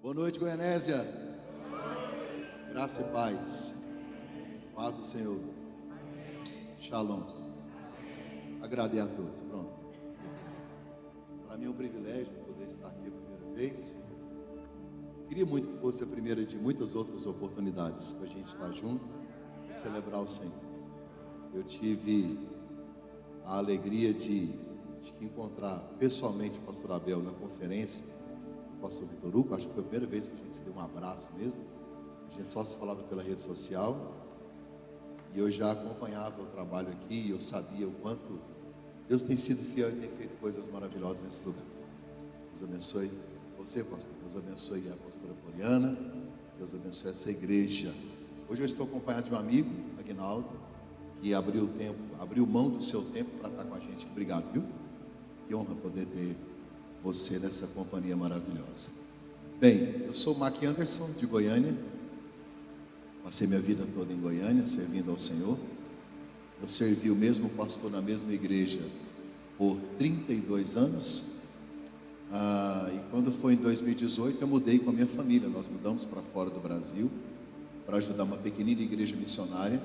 Boa noite, Goianésia. Graça e paz. Paz do Senhor. Shalom. Agradei a todos. Pronto. Para mim é um privilégio poder estar aqui a primeira vez. Queria muito que fosse a primeira de muitas outras oportunidades para a gente estar junto e celebrar o Senhor. Eu tive a alegria de encontrar pessoalmente o pastor Abel na conferência, o pastor Vitor Hugo. Acho que foi a primeira vez que a gente se deu um abraço mesmo. A gente só se falava pela rede social. E eu já acompanhava o trabalho aqui e eu sabia o quanto Deus tem sido fiel e tem feito coisas maravilhosas nesse lugar. Deus abençoe você, pastor. Deus abençoe a pastora Poliana. Deus abençoe essa igreja. Hoje eu estou acompanhado de um amigo, Aguinaldo, que abriu mão do seu tempo para estar com a gente. Obrigado, viu? Que honra poder ter você nessa companhia maravilhosa. Bem, eu sou o Mac Anderson, de Goiânia. Passei minha vida toda em Goiânia, servindo ao Senhor. Eu servi o mesmo pastor na mesma igreja por 32 anos. E quando foi em 2018, eu mudei com a minha família. Nós mudamos para fora do Brasil para ajudar uma pequenina igreja missionária.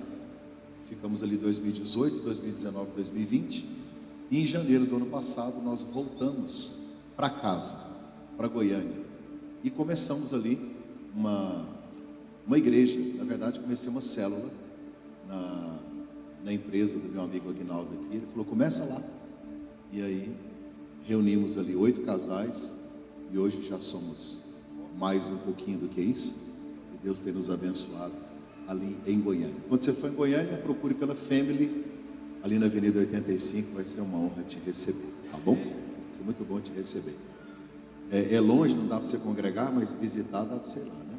Ficamos ali 2018, 2019, 2020. E em janeiro do ano passado, nós voltamos para casa, para Goiânia. E começamos ali uma igreja. Na verdade, comecei uma célula na empresa do meu amigo Aguinaldo aqui. Ele falou, começa lá. E aí, reunimos ali 8 casais. E hoje já somos mais um pouquinho do que isso. E Deus tem nos abençoado ali em Goiânia. Quando você for em Goiânia, procure pela Family, ali na Avenida 85. Vai ser uma honra te receber, tá bom? Vai ser muito bom te receber. É longe, não dá para você congregar, mas visitar dá para você ir lá, né?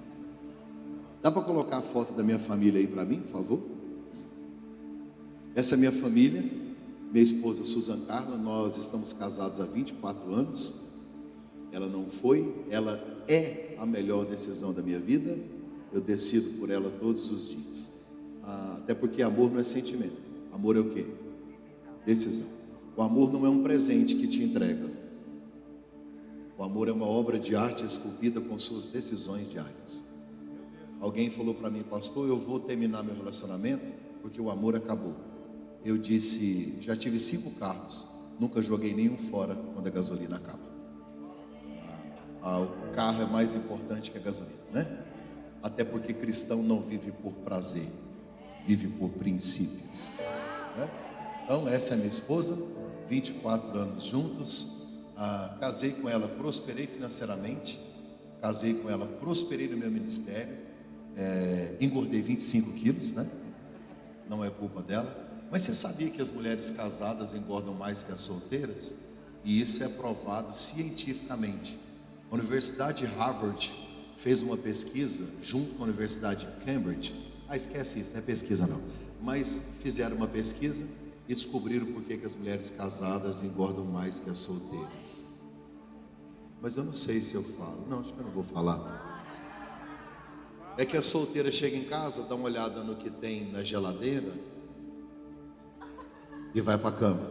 Dá para colocar a foto da minha família aí para mim, por favor? Essa é a minha família, minha esposa Susan Carla. Nós estamos casados há 24 anos. Ela não foi, ela é a melhor decisão da minha vida. Eu decido por ela todos os dias. Até porque amor não é sentimento. Amor é o quê? Decisão. O amor não é um presente que te entrega. O amor é uma obra de arte esculpida com suas decisões diárias. Alguém falou para mim, pastor, eu vou terminar meu relacionamento porque o amor acabou. Eu disse, já tive 5 carros, nunca joguei nenhum fora quando a gasolina acaba. O carro é mais importante que a gasolina, né? Até porque cristão não vive por prazer, vive por princípio, né? Então essa é a minha esposa, 24 anos juntos. Casei com ela, prosperei financeiramente. Casei com ela, prosperei no meu ministério. Engordei 25 quilos, né? Não é culpa dela. Mas você sabia que as mulheres casadas engordam mais que as solteiras? E isso é provado cientificamente. A Universidade de Harvard fez uma pesquisa junto com a Universidade de Cambridge. Esquece isso, não é pesquisa não. Mas fizeram uma pesquisa e descobriram por que as mulheres casadas engordam mais que as solteiras. Mas eu não sei se eu falo. Não, acho que eu não vou falar. É que a solteira chega em casa, dá uma olhada no que tem na geladeira e vai para a cama.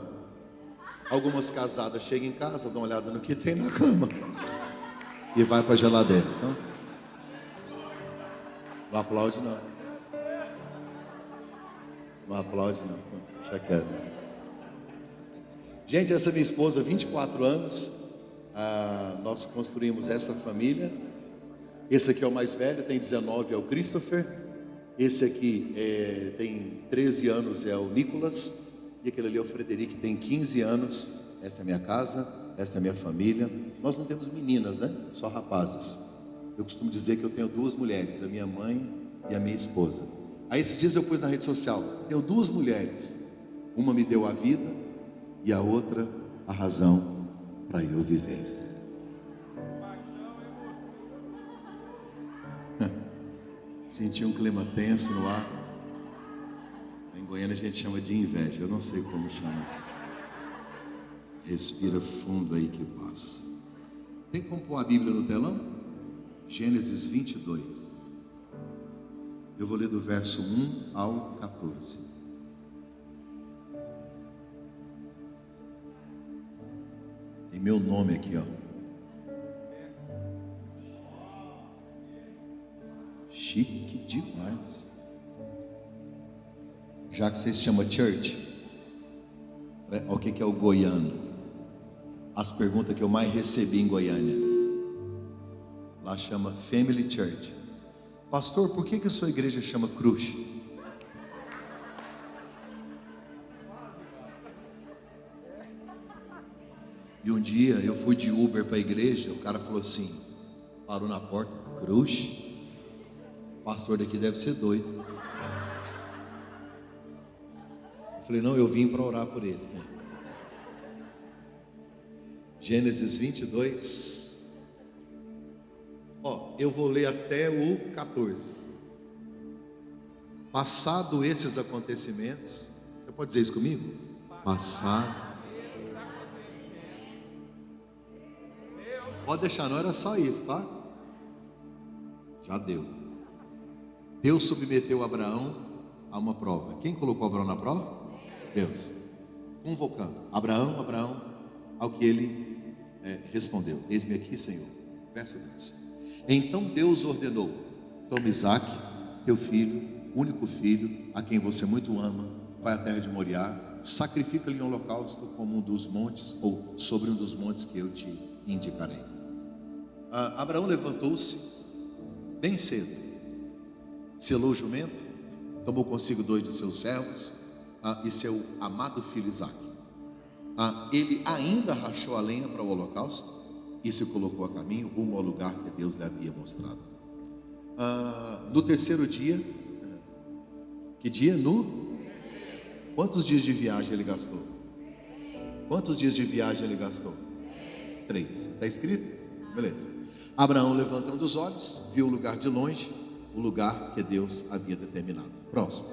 Algumas casadas chegam em casa, dão uma olhada no que tem na cama e vai para a geladeira. Então, não aplaude não. Não aplaude não. Deixa quieto. Gente, essa é minha esposa, 24 anos. Nós construímos essa família. Esse aqui é o mais velho, tem 19, é o Christopher. Esse aqui tem 13 anos, é o Nicolas. E aquele ali é o Frederico, tem 15 anos. Esta é a minha casa, esta é a minha família. Nós não temos meninas, né? Só rapazes. Eu costumo dizer que eu tenho 2 mulheres, a minha mãe e a minha esposa. Aí esses dias eu pus na rede social, tenho 2 mulheres. Uma me deu a vida e a outra a razão para eu viver. Senti um clima tenso no ar. Em Goiânia a gente chama de inveja, eu não sei como chama. Respira fundo aí que passa. Tem como pôr a Bíblia no telão? Gênesis 22. Eu vou ler do verso 1 ao 14. Tem meu nome aqui, ó. Chique demais. Já que vocês chamam church, olha o que é o goiano. As perguntas que eu mais recebi em Goiânia. Lá chama Family Church. Pastor, por que a sua igreja chama Cruz? E um dia eu fui de Uber para a igreja, o cara falou assim, parou na porta, Cruz? O pastor daqui deve ser doido. Eu falei, não, eu vim para orar por ele. Gênesis 22. Eu vou ler até o 14. Passado esses acontecimentos, você pode dizer isso comigo? Passado. Pode deixar, não era só isso, tá? Já deu. Deus submeteu Abraão a uma prova. Quem colocou Abraão na prova? Deus. Convocando Abraão, Abraão, ao que ele respondeu: eis-me aqui, Senhor. Verso 10. Então Deus ordenou: toma Isaque, teu filho, único filho, a quem você muito ama, vai à terra de Moriá, sacrifica-lhe um holocausto como um dos montes, ou sobre um dos montes que eu te indicarei. Abraão levantou-se bem cedo, selou o jumento, tomou consigo 2 de seus servos e seu amado filho Isaque. Ele ainda rachou a lenha para o holocausto e se colocou a caminho rumo ao lugar que Deus lhe havia mostrado. No terceiro dia, que dia? Quantos dias de viagem ele gastou? Quantos dias de viagem ele gastou? 3. Está escrito? Beleza. Abraão, levantando os olhos, viu o lugar de longe, o lugar que Deus havia determinado. Próximo.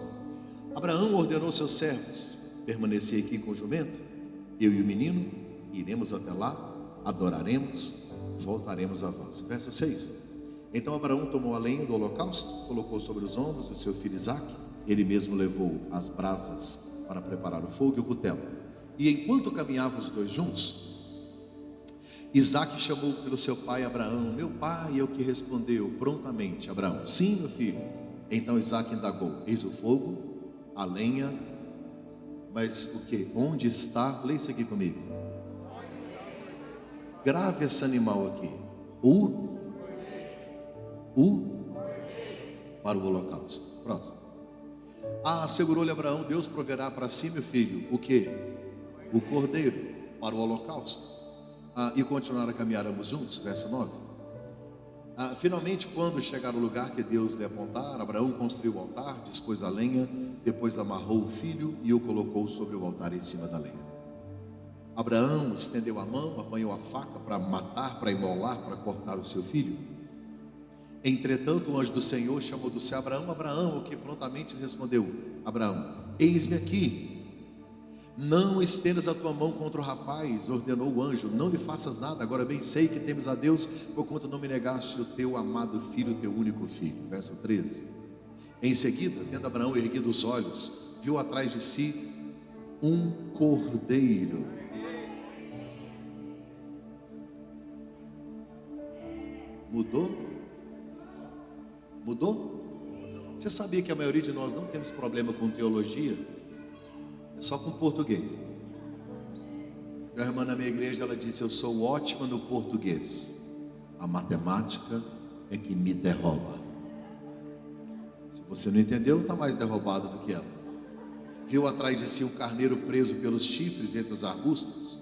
Abraão ordenou seus servos: permanecer aqui com o jumento, eu e o menino, iremos até lá, adoraremos, voltaremos a vós. Verso 6. Então Abraão tomou a lenha do holocausto, colocou sobre os ombros do seu filho Isaque, ele mesmo levou as brasas para preparar o fogo e o cutelo. E enquanto caminhavam os dois juntos, Isaque chamou pelo seu pai Abraão: meu pai. É o que respondeu prontamente Abraão: sim, meu filho. Então Isaque indagou: eis o fogo, a lenha, mas o que? Onde está? Leia isso aqui comigo. Grave esse animal aqui. Para o holocausto. Próximo. Assegurou-lhe Abraão: Deus proverá para si, meu filho, o que? O cordeiro para o holocausto. E continuaram a caminhar ambos juntos. Verso 9. Finalmente, quando chegaram ao lugar que Deus lhe apontara, Abraão construiu o altar, dispôs a lenha, depois amarrou o filho e o colocou sobre o altar em cima da lenha. Abraão estendeu a mão, apanhou a faca para matar, para imolar, para cortar o seu filho. Entretanto, o anjo do Senhor chamou do céu: Abraão, Abraão, o que prontamente respondeu Abraão: eis-me aqui. Não estendas a tua mão contra o rapaz, ordenou o anjo, não lhe faças nada. Agora bem sei que temes a Deus, porquanto não me negaste o teu amado filho, o teu único filho. Verso 13. Em seguida, tendo Abraão erguido os olhos, viu atrás de si um cordeiro. Mudou? Você sabia que a maioria de nós não temos problema com teologia? É só com português. Minha irmã na minha igreja, ela disse: eu sou ótima no português, a matemática é que me derruba. Se você não entendeu, está mais derrubado do que ela. Viu atrás de si um carneiro preso pelos chifres entre os arbustos.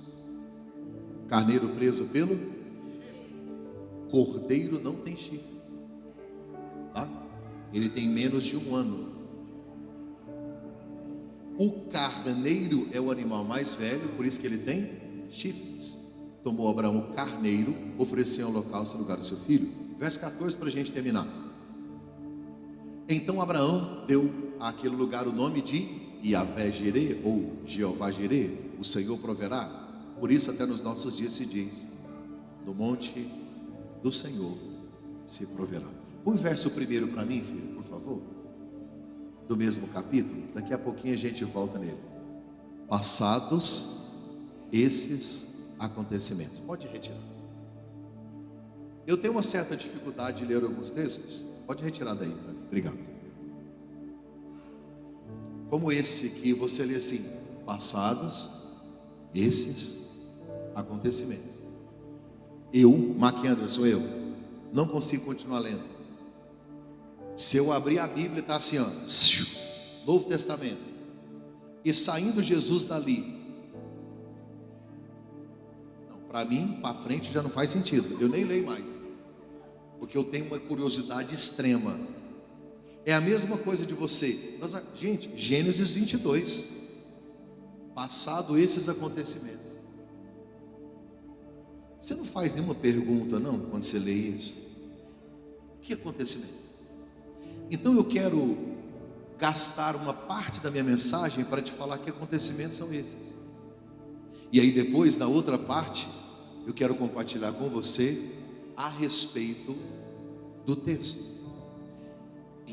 Carneiro preso pelo cordeiro não tem chifre, tá? Ele tem menos de 1 ano. O carneiro é o animal mais velho, por isso que ele tem chifres. Tomou Abraão o carneiro, ofereceu um holocausto no lugar do seu filho. Verso 14 para a gente terminar. Então Abraão deu àquele lugar o nome de Yahvé-Jireh, ou Jeová-Jireh, o Senhor proverá. Por isso até nos nossos dias se diz: no monte do Senhor se proverá. O verso primeiro para mim, filho, por favor, do mesmo capítulo. Daqui a pouquinho a gente volta nele. Passados esses acontecimentos. Pode retirar. Eu tenho uma certa dificuldade de ler alguns textos, Pode retirar daí para mim, obrigado. Como esse que você lê assim: passados esses acontecimentos. Eu, Maquiando, sou eu, não consigo continuar lendo. Se eu abrir a Bíblia, está assim, ó, Novo Testamento, e saindo Jesus dali, para mim, para frente já não faz sentido. Eu nem leio mais, porque eu tenho uma curiosidade extrema. É a mesma coisa de você. Gente, Gênesis 22. Passado esses acontecimentos. Você não faz nenhuma pergunta, não, quando você lê isso? Que acontecimento? Então eu quero gastar uma parte da minha mensagem para te falar que acontecimentos são esses. E aí depois, na outra parte, eu quero compartilhar com você a respeito do texto.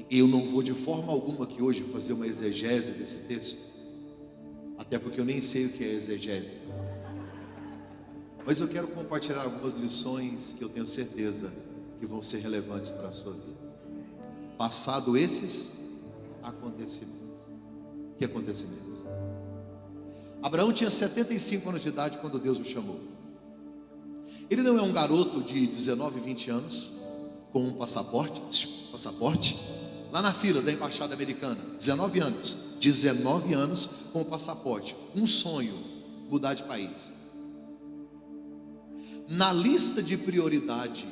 Eu não vou de forma alguma aqui hoje fazer uma exegese desse texto, até porque eu nem sei o que é exegese. Mas eu quero compartilhar algumas lições que eu tenho certeza que vão ser relevantes para a sua vida. Passado esses acontecimentos. Que acontecimentos? Abraão tinha 75 anos de idade quando Deus o chamou. Ele não é um garoto de 19, 20 anos com um passaporte, lá na fila da embaixada americana. 19 anos com o passaporte. Um sonho: mudar de país. Na lista de prioridade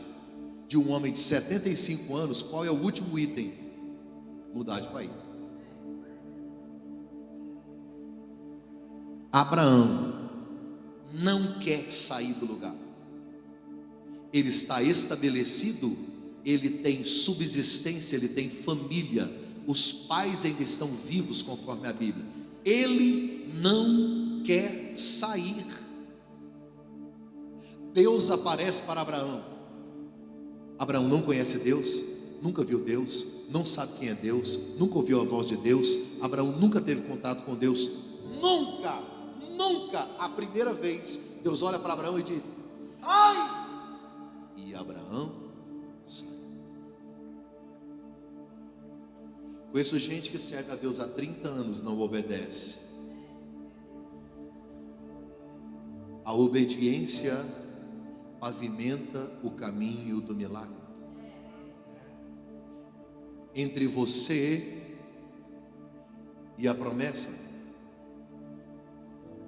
de um homem de 75 anos, qual é o último item? Mudar de país. Abraão não quer sair do lugar. Ele está estabelecido, ele tem subsistência, ele tem família, os pais ainda estão vivos conforme a Bíblia. Ele não quer sair. Deus aparece para Abraão. Abraão não conhece Deus, nunca viu Deus, não sabe quem é Deus, nunca ouviu a voz de Deus. Abraão nunca teve contato com Deus, nunca. A primeira vez Deus olha para Abraão e diz: sai! E Abraão sai. Conheço gente que serve a Deus há 30 anos, não obedece. A obediência pavimenta o caminho do milagre. Entre você e a promessa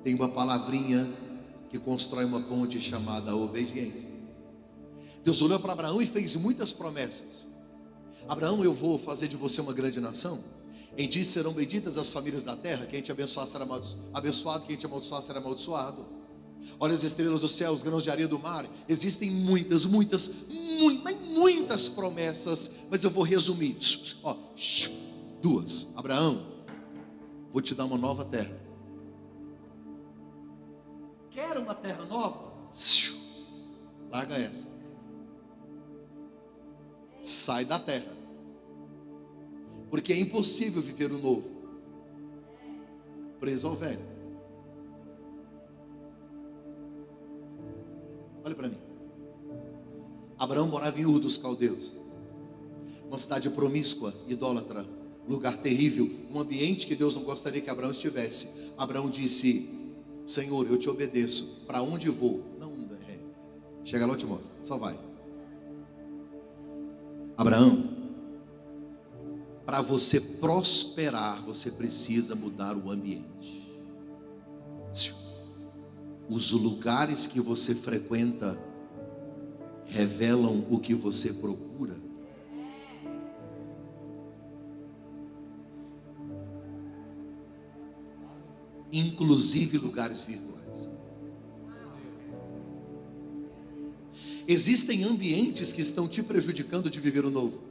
tem uma palavrinha que constrói uma ponte chamada obediência. Deus olhou para Abraão e fez muitas promessas. Abraão, eu vou fazer de você uma grande nação. Em ti serão benditas as famílias da terra. Quem te abençoar será abençoado, quem te amaldiçoar será amaldiçoado. Olha as estrelas do céu, os grãos de areia do mar. Existem muitas promessas, mas eu vou resumir. Duas. Abraão, vou te dar uma nova terra. Quer uma terra nova? Larga essa. Sai da terra. Porque é impossível viver o novo preso ao velho. Olha para mim. Abraão morava em Ur dos Caldeus, uma cidade promíscua, idólatra, lugar terrível, um ambiente que Deus não gostaria que Abraão estivesse. Abraão disse: Senhor, eu te obedeço. Para onde vou? Não, chega lá, eu te mostro. Só vai. Abraão, para você prosperar, você precisa mudar o ambiente. Os lugares que você frequenta revelam o que você procura. Inclusive lugares virtuais. Existem ambientes que estão te prejudicando de viver o novo.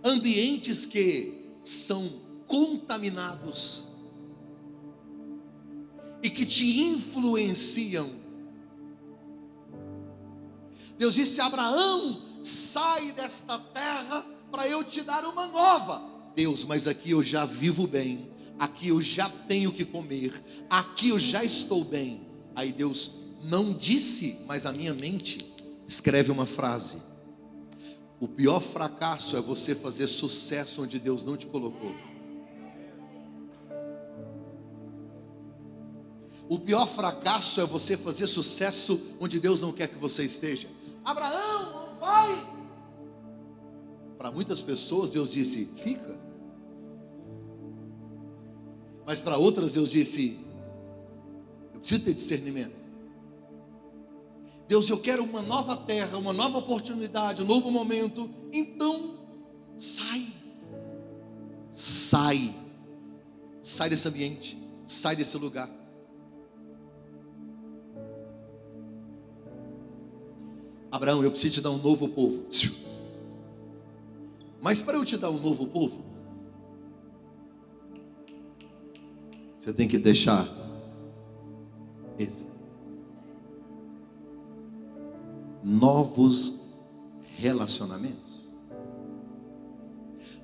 Ambientes que são contaminados e que te influenciam. Deus disse a Abraão: sai desta terra para eu te dar uma nova. Deus, mas aqui eu já vivo bem, aqui eu já tenho o que comer, aqui eu já estou bem. Aí Deus não disse, mas a minha mente Escreve uma frase: o pior fracasso é você fazer sucesso onde Deus não te colocou. O pior fracasso é você fazer sucesso onde Deus não quer que você esteja. Abraão, não vai. Para muitas pessoas Deus disse, fica. Mas para outras Deus disse, eu preciso ter discernimento. Deus, eu quero uma nova terra, uma nova oportunidade, um novo momento. Então, sai desse ambiente, sai desse lugar. Abraão, eu preciso te dar um novo povo. Mas para eu te dar um novo povo, você tem que deixar esse. Novos relacionamentos.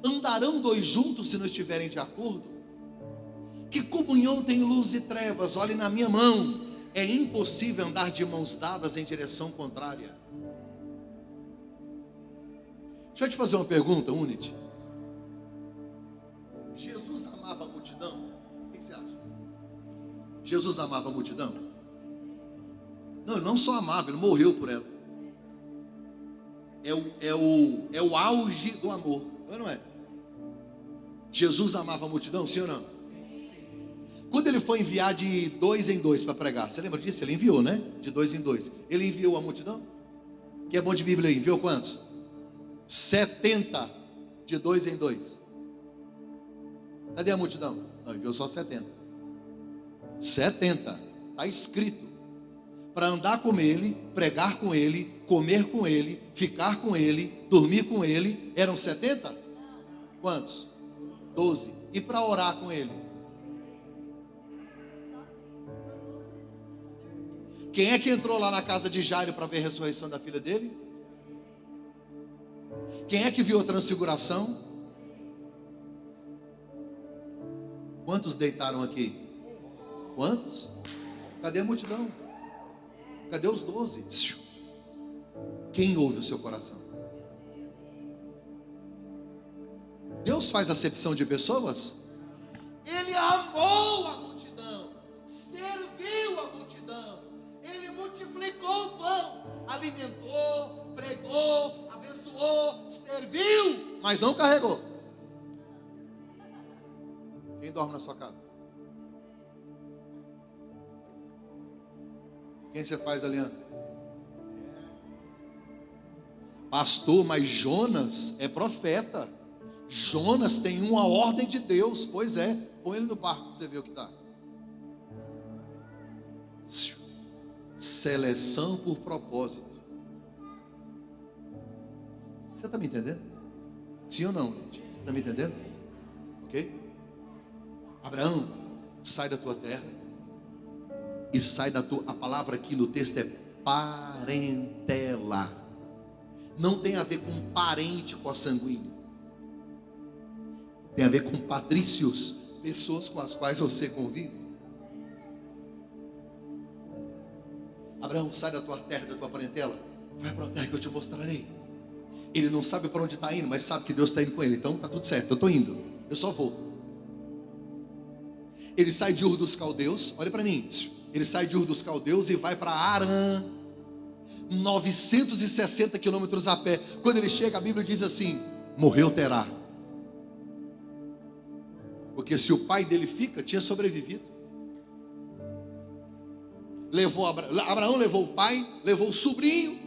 Andarão dois juntos se não estiverem de acordo? Que comunhão tem luz e trevas? Olhe na minha mão. É impossível andar de mãos dadas em direção contrária. Deixa eu te fazer uma pergunta, Unity. Jesus amava a multidão? O que você acha? Jesus amava a multidão? Não, ele não só amava, ele morreu por ela. É o auge do amor, não é? Jesus amava a multidão, sim ou não? Quando ele foi enviar de 2 em 2 para pregar, você lembra disso? Ele enviou, né? De 2 em 2. Ele enviou a multidão? Que é bom de Bíblia aí, enviou quantos? 70 de 2 em 2. Cadê a multidão? Não, enviou só 70. 70, está escrito. Para andar com ele, pregar com ele, comer com ele, ficar com ele, dormir com ele, eram 70? Quantos? 12. E para orar com ele? Quem é que entrou lá na casa de Jairo para ver a ressurreição da filha dele? Quem é que viu a transfiguração? Quantos deitaram aqui? Quantos? Cadê a multidão? Cadê os 12? Quem ouve o seu coração? Deus faz acepção de pessoas? Ele amou a multidão, serviu a multidão, ele multiplicou o pão, alimentou, pregou, abençoou, serviu, mas não carregou. Quem dorme na sua casa? Quem você faz aliança? Pastor, mas Jonas é profeta. Jonas tem uma ordem de Deus. Pois é, põe ele no barco para você ver o que dá. Seleção por propósito. Você está me entendendo? Sim ou não, gente? Você está me entendendo? Ok? Abraão, sai da tua terra. E sai da tua... A palavra aqui no texto é parentela. Não tem a ver com parente consanguíneo. Tem a ver com patrícios, pessoas com as quais você convive. Abraão, sai da tua terra, da tua parentela. Vai para a terra que eu te mostrarei. Ele não sabe para onde está indo, mas sabe que Deus está indo com ele. Então está tudo certo, eu estou indo. Eu só vou. Ele sai de Ur dos Caldeus. Olha para mim. Ele sai de Ur dos Caldeus e vai para Harã, 960 quilômetros a pé. Quando ele chega, a Bíblia diz assim: morreu Terá. Porque se o pai dele fica, tinha sobrevivido. Abraão levou o pai, levou o sobrinho.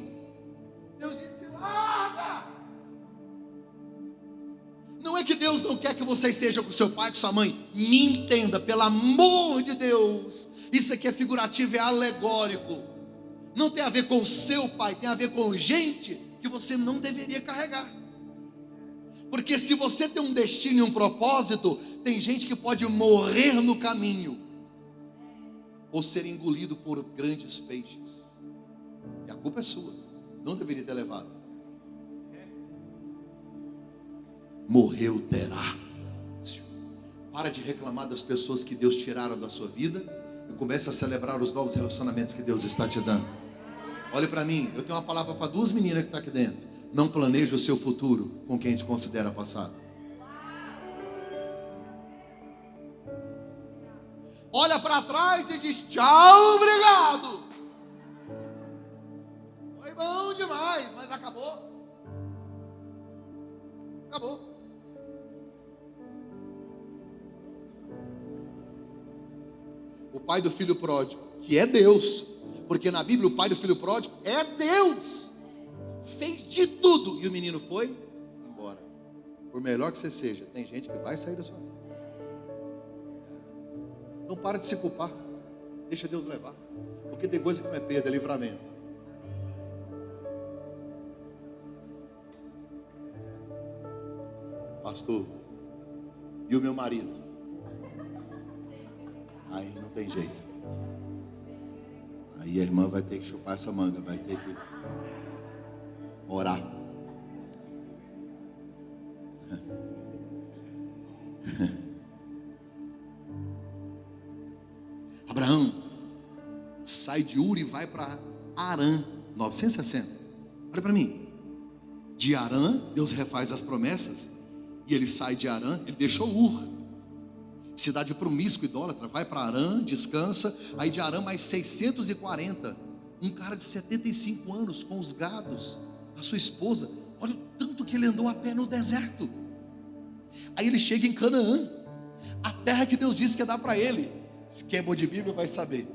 Deus disse: larga. Não é que Deus não quer que você esteja com seu pai, com sua mãe. Me entenda, pelo amor de Deus. Isso aqui é figurativo, é alegórico. Não tem a ver com o seu pai, tem a ver com gente que você não deveria carregar. Porque se você tem um destino e um propósito, tem gente que pode morrer no caminho ou ser engolido por grandes peixes. E a culpa é sua. Não deveria ter levado. Morreu Terá. Para de reclamar das pessoas que Deus tiraram da sua vida e comece a celebrar os novos relacionamentos que Deus está te dando. Olhe para mim, eu tenho uma palavra para duas meninas que estão aqui dentro. Não planeje o seu futuro com quem te considera passado. Olha para trás e diz tchau, obrigado. Foi bom demais, mas acabou. Acabou. O pai do filho pródigo, que é Deus, porque na Bíblia o pai do filho pródigo é Deus, fez de tudo e o menino foi embora. Por melhor que você seja, tem gente que vai sair da sua vida. Não para de se culpar, deixa Deus levar, porque tem coisa que não é perda, é livramento. Pastor, e o meu marido? Aí não tem jeito. Aí a irmã vai ter que chupar essa manga, vai ter que orar. Abraão sai de Ur e vai para Arã, 960. Olha para mim. De Arã, Deus refaz as promessas. E ele sai de Arã, ele deixou Ur, cidade promíscua, idólatra, vai para Arã, descansa. Aí de Arã mais 640. Um cara de 75 anos com os gados, a sua esposa. Olha o tanto que ele andou a pé no deserto. Aí ele chega em Canaã, a terra que Deus disse que ia dar para ele. Quem é bom de Bíblia vai saber.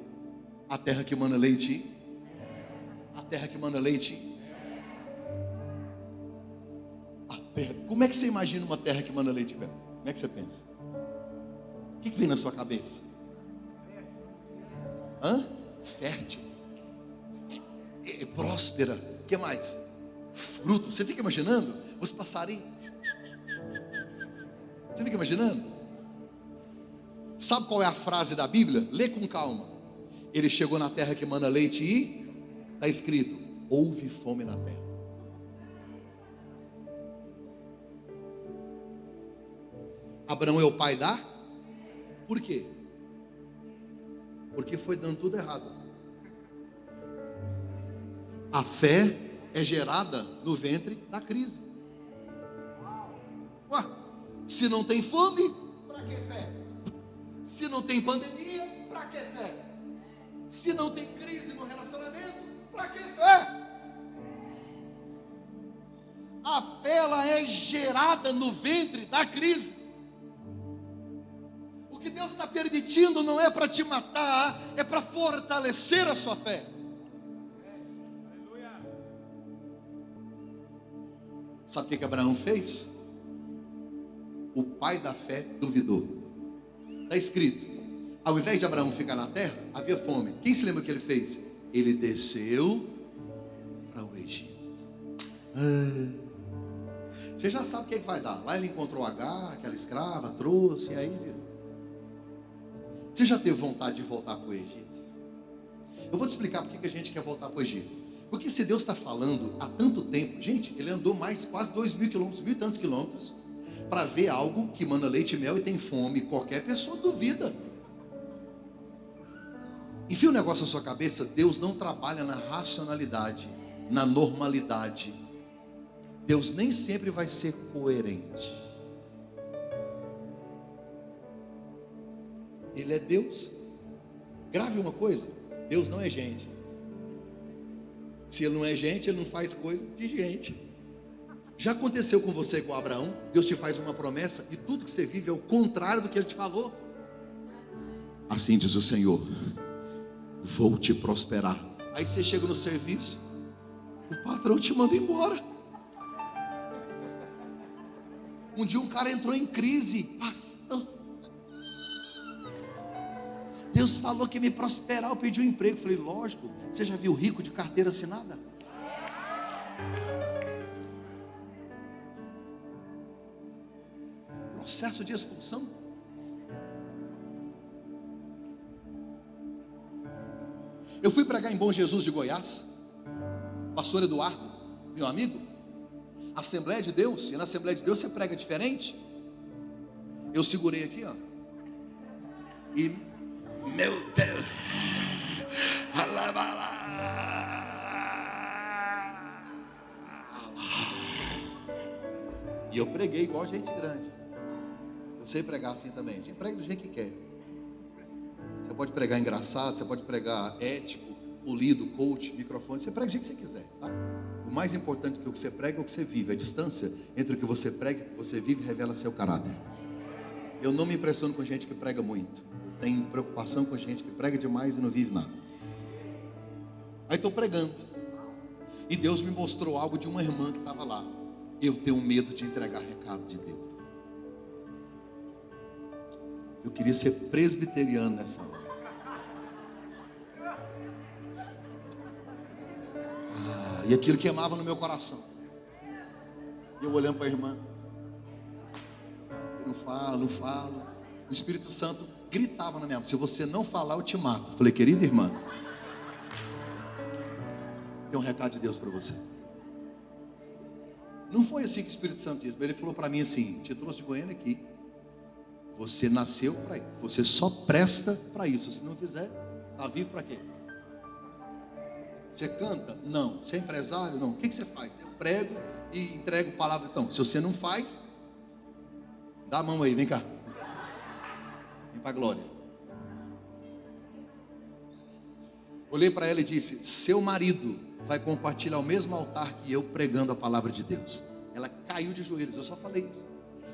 A terra que mana leite. A terra que mana leite. A terra. Como é que você imagina uma terra que mana leite, Bel? Como é que você pensa? O que vem na sua cabeça? Fértil. Próspera. O que mais? Fruto. Você fica imaginando? Os passarinhos. Você fica imaginando? Sabe qual é a frase da Bíblia? Lê com calma. Ele chegou na terra que mana leite e está escrito: houve fome na terra. Abraão é o pai da? Por quê? Porque foi dando tudo errado. A fé é gerada no ventre da crise. Ué, se não tem fome, para que fé? Se não tem pandemia, para que fé? Se não tem crise no relacionamento, para que fé? A fé, ela é gerada no ventre da crise. O que Deus está permitindo não é para te matar, é para fortalecer a sua fé. Sabe o que Abraão fez? O pai da fé duvidou. Está escrito: ao invés de Abraão ficar na terra, havia fome. Quem se lembra o que ele fez? Ele desceu para o Egito. Você já sabe o que vai dar. Lá ele encontrou Agar, aquela escrava, trouxe, e aí viu. Você já teve vontade de voltar para o Egito? Eu vou te explicar por que a gente quer voltar para o Egito. Porque se Deus está falando há tanto tempo, gente, ele andou mais quase 2.000 quilômetros, 1.000 e tantos quilômetros, para ver algo que mana leite e mel e tem fome. Qualquer pessoa duvida. Enfia um negócio na sua cabeça: Deus não trabalha na racionalidade, na normalidade. Deus nem sempre vai ser coerente. Ele é Deus. Grave uma coisa: Deus não é gente. Se ele não é gente, ele não faz coisa de gente. Já aconteceu com você com Abraão? Deus te faz uma promessa e tudo que você vive é o contrário do que ele te falou. Assim diz o Senhor: vou te prosperar. Aí você chega no serviço, o patrão te manda embora. Um dia um cara entrou em crise: pastor, Deus falou que ia me prosperar, eu pedi um emprego. Falei: lógico, você já viu rico de carteira assinada? Processo de expulsão. Eu fui pregar em Bom Jesus de Goiás, pastor Eduardo, meu amigo, Assembleia de Deus. E na Assembleia de Deus você prega diferente. Eu segurei aqui, ó, e meu Deus, E eu preguei igual gente grande. Eu sei pregar assim também. A gente prega do jeito que quer. Você pode pregar engraçado, você pode pregar ético, polido, coach, microfone. Você prega do jeito que você quiser, tá? O mais importante que o que você prega é o que você vive. A distância entre o que você prega e o que você vive revela seu caráter. Eu não me impressiono com gente que prega muito. Eu tenho preocupação com gente que prega demais e não vive nada. Aí estou pregando. E Deus me mostrou algo de uma irmã que estava lá. Eu tenho medo de entregar recado de Deus. Eu queria ser presbiteriano nessa hora. E aquilo queimava no meu coração. E eu olhando para a irmã. Eu não falo. O Espírito Santo gritava na minha mão: se você não falar, eu te mato. Eu falei: querida irmã, tem um recado de Deus para você. Não foi assim que o Espírito Santo disse, mas ele falou para mim assim: te trouxe de Goiânia aqui. Você nasceu para isso. Você só presta para isso. Se não fizer, está vivo para quê? Você canta? Não. Você é empresário? Não. O que você faz? Eu prego e entrego palavra. Então, se você não faz, dá a mão aí, vem cá. Vem para a glória. Olhei para ela e disse: seu marido vai compartilhar o mesmo altar que eu pregando a palavra de Deus. Ela caiu de joelhos, eu só falei isso.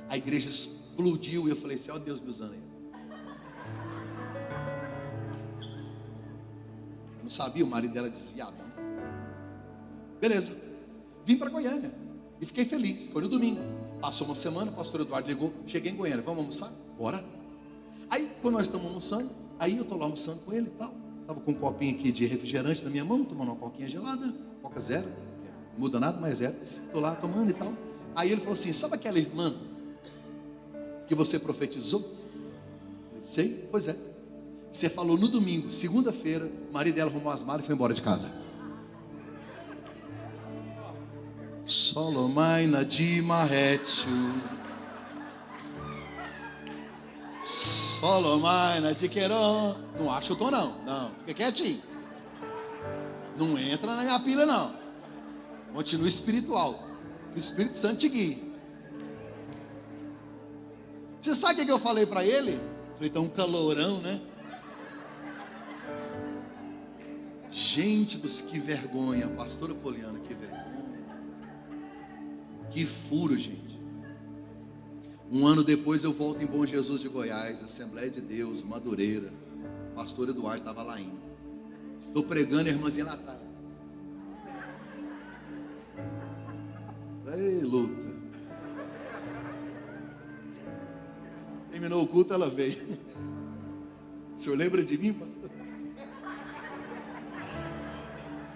A igreja explodiu e eu falei assim: ó Deus me usando aí. Eu não sabia, o marido dela desviado. Beleza, vim para Goiânia e fiquei feliz. Foi no domingo, passou uma semana, o pastor Eduardo ligou: cheguei em Goiânia, vamos almoçar? Bora. Aí quando nós estamos almoçando, aí eu estou lá almoçando com ele e tal. Estava com um copinho aqui de refrigerante na minha mão, tomando uma coquinha gelada, coca zero, não muda nada, mas é zero. Estou lá tomando e tal. Aí ele falou assim: sabe aquela irmã que você profetizou? Eu disse: sei, pois é. Você falou no domingo, segunda-feira, o marido dela arrumou as malas e foi embora de casa. Solomaina de Marretio. Solomaina de Queiron. Não acho que eu tô não. Não, fica quietinho. Não entra na minha pilha não. Continua espiritual. Que o Espírito Santo te guie. Você sabe o que eu falei para ele? Falei: tá um calorão, né? Gente dos, que vergonha. Pastora Poliana, que vergonha. Que furo, gente. Um ano depois eu volto em Bom Jesus de Goiás, Assembleia de Deus, Madureira. Pastor Eduardo estava lá ainda. Estou pregando, a irmãzinha lá atrás. Ei, luta. Terminou o culto, ela veio. O senhor lembra de mim, pastor?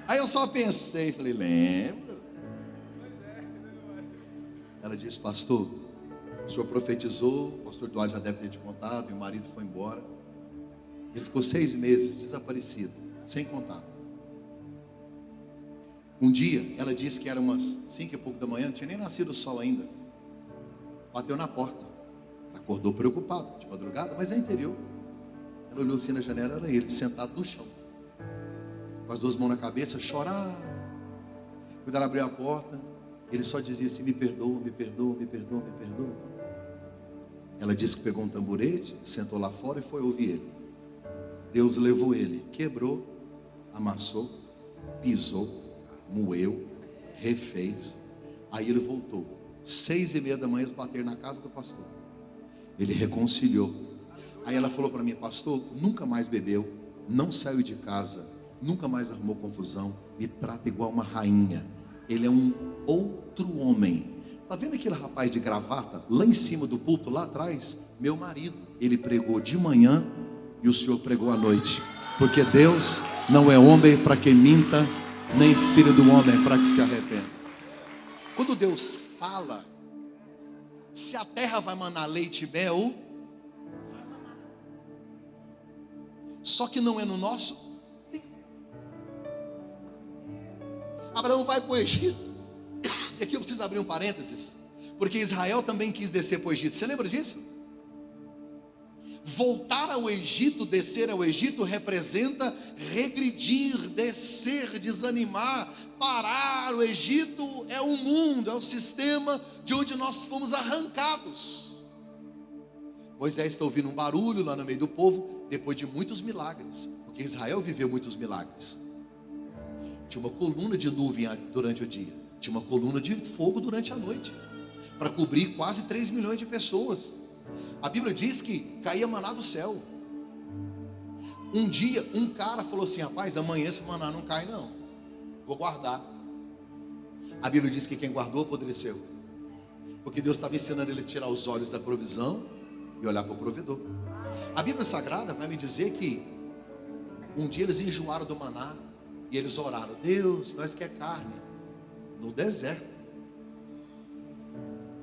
Aí eu só pensei, falei: lembro. Ela disse: pastor, o senhor profetizou, o pastor Eduardo já deve ter te contado, e o marido foi embora. Ele ficou 6 meses desaparecido, sem contato. Um dia, ela disse que era umas 5 e pouco da manhã, não tinha nem nascido o sol ainda. Bateu na porta. Acordou preocupado, de madrugada, mas é interior. Ela olhou assim na janela, era ele sentado no chão, com as 2 mãos na cabeça, chorando. Quando ela abriu a porta, ele só dizia assim: me perdoa, me perdoa, me perdoa, me perdoa. Ela disse que pegou um tamborete, sentou lá fora e foi ouvir ele. Deus levou ele, quebrou, amassou, pisou, moeu, refez. Aí ele voltou, 6:30 da manhã, eles bateram na casa do pastor. Ele reconciliou. Aí ela falou para mim: pastor, nunca mais bebeu, não saiu de casa, nunca mais arrumou confusão, me trata igual uma rainha. Ele é um outro homem. Está vendo aquele rapaz de gravata lá em cima do púlpito, lá atrás? Meu marido. Ele pregou de manhã e o senhor pregou à noite. Porque Deus não é homem para que minta, nem filho do homem para que se arrependa. Quando Deus fala, se a terra vai manar leite e mel, vai manar. Só que não é no nosso tempo. Abraão vai para o Egito. E aqui eu preciso abrir um parênteses, porque Israel também quis descer para o Egito. Você lembra disso? Voltar ao Egito, descer ao Egito, representa regredir, descer, desanimar, parar. O Egito é o mundo, é o sistema de onde nós fomos arrancados. Moisés está ouvindo um barulho lá no meio do povo, depois de muitos milagres, porque Israel viveu muitos milagres. Tinha uma coluna de nuvem durante o dia, tinha uma coluna de fogo durante a noite, para cobrir quase 3 milhões de pessoas. A Bíblia diz que caía maná do céu. Um dia um cara falou assim: rapaz, amanhã esse maná não cai não, vou guardar. A Bíblia diz que quem guardou apodreceu, porque Deus estava ensinando ele a tirar os olhos da provisão e olhar para o provedor. A Bíblia Sagrada vai me dizer que um dia eles enjoaram do maná e eles oraram: Deus, nós quer carne, no deserto.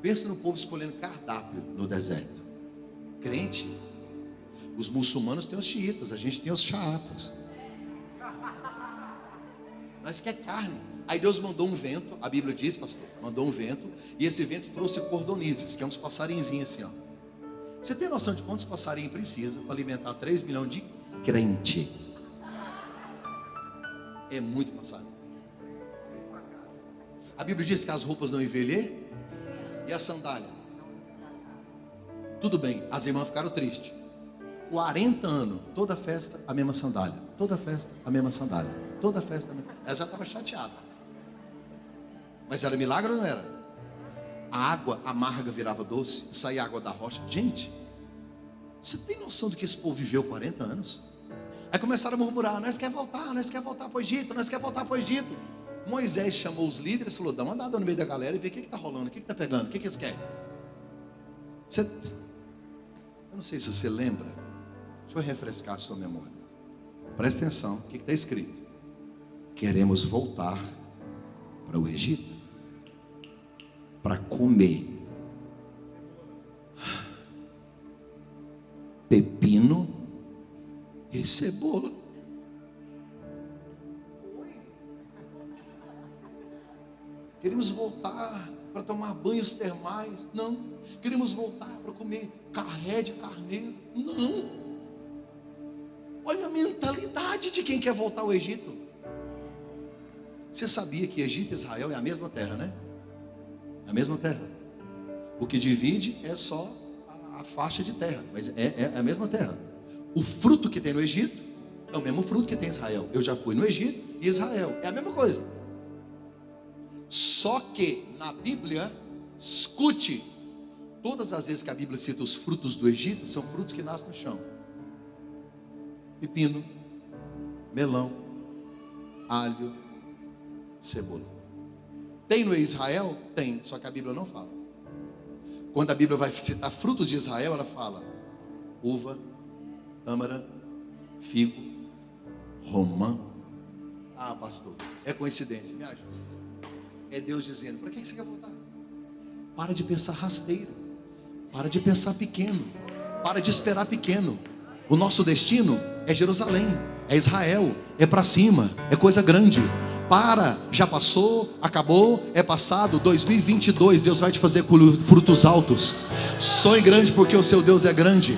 Pensa no povo escolhendo cardápio no deserto. Crente, os muçulmanos têm os xiitas, a gente tem os xaatas. Nós quer carne. Aí Deus mandou um vento, a Bíblia diz, pastor, mandou um vento, e esse vento trouxe cordonizes, que é uns passarinhos assim, ó. Você tem noção de quantos passarinhos precisa para alimentar 3 milhões de crente? É muito passarinho. A Bíblia diz que as roupas não envelhecem. E as sandálias? Tudo bem, as irmãs ficaram tristes. 40 anos, toda festa a mesma sandália, toda festa a mesma sandália, toda festa a mesma... Ela já estava chateada. Mas era milagre ou não era? A água amarga virava doce, saía água da rocha. Gente, você tem noção do que esse povo viveu 40 anos? Aí começaram a murmurar: nós quer voltar para o Egito, nós quer voltar para o Egito. Moisés chamou os líderes e falou: dá uma andada no meio da galera e vê o que está rolando, o que está pegando, o que eles querem. Eu não sei se você lembra, deixa eu refrescar a sua memória. Presta atenção, o que está escrito? Queremos voltar para o Egito para comer pepino e cebola. Queremos voltar para tomar banhos termais? Não. Queremos voltar para comer carré de carneiro? Não. Olha a mentalidade de quem quer voltar ao Egito. Você sabia que Egito e Israel é a mesma terra, né? É a mesma terra. O que divide é só a faixa de terra, mas é a mesma terra. O fruto que tem no Egito é o mesmo fruto que tem em Israel. Eu já fui no Egito e Israel, é a mesma coisa. Só que na Bíblia, escute, todas as vezes que a Bíblia cita os frutos do Egito, são frutos que nascem no chão. Pepino, melão, alho, cebola. Tem no Israel? Tem, só que a Bíblia não fala. Quando a Bíblia vai citar frutos de Israel, ela fala uva, tâmara, figo, romã. Ah, pastor, é coincidência, me ajuda. É Deus dizendo: para que você quer voltar? Para de pensar rasteiro, para de pensar pequeno, para de esperar pequeno. O nosso destino é Jerusalém, é Israel, é para cima, é coisa grande. Para, já passou, acabou, é passado. 2022, Deus vai te fazer colher frutos altos. Sonhe grande, porque o seu Deus é grande.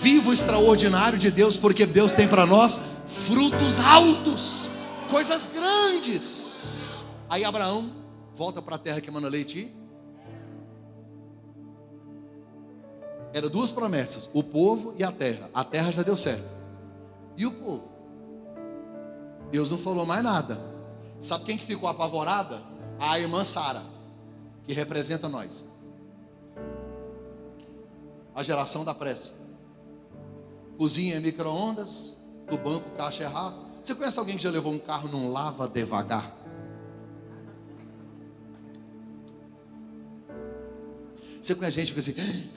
Viva o extraordinário de Deus, porque Deus tem para nós frutos altos, coisas grandes. Aí Abraão volta para a terra que emana leite e... Eram duas promessas: o povo e a terra. A terra já deu certo. E o povo? Deus não falou mais nada. Sabe quem que ficou apavorada? A irmã Sara, que representa nós. A geração da pressa. Cozinha em micro-ondas, do banco caixa é rápido. Você conhece alguém que já levou um carro num lava devagar? Você conhece gente que fica assim...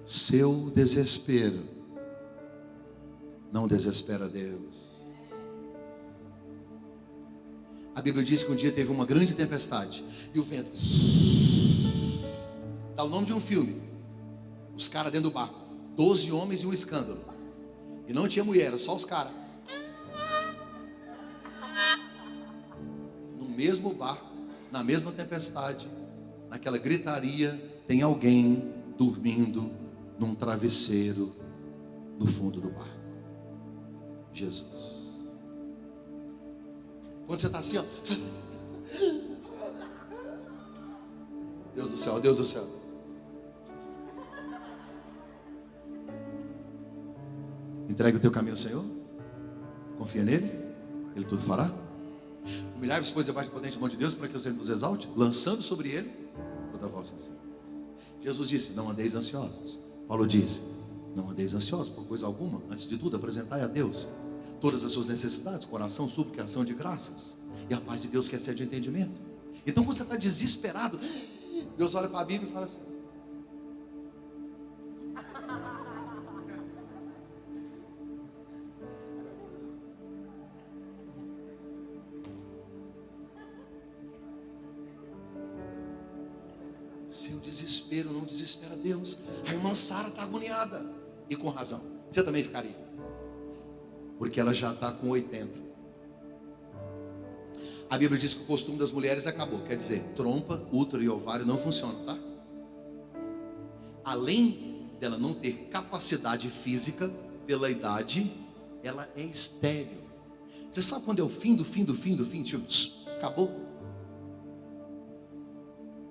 Seu desespero não desespera Deus. A Bíblia diz que um dia teve uma grande tempestade e o vento... Dá o nome de um filme. Os caras dentro do barco, 12 homens e um escândalo. E não tinha mulher, era só os caras. No mesmo barco, na mesma tempestade, naquela gritaria, tem alguém dormindo num travesseiro no fundo do barco. Jesus. Quando você está assim, ó, Deus do céu, Deus do céu. Entrega o teu caminho ao Senhor. Confia nele, Ele tudo fará. Humilhai-vos, pois, debaixo da potente mão de Deus, para que o Senhor vos exalte, lançando sobre Ele toda a vossa ansiedade. Jesus disse, não andeis ansiosos. Paulo disse, não andeis ansiosos por coisa alguma. Antes de tudo, apresentai a Deus todas as suas necessidades, coração, súplica, ação de graças. E a paz de Deus que excede o entendimento. Então, quando você está desesperado, Deus olha para a Bíblia e fala assim, seu desespero não desespera Deus. A irmã Sara está agoniada. E com razão. Você também ficaria. Porque ela já está com 80. A Bíblia diz que o costume das mulheres acabou. Quer dizer, trompa, útero e ovário não funcionam, tá? Além dela não ter capacidade física, pela idade, ela é estéril. Você sabe quando é o fim do fim? Tipo, acabou.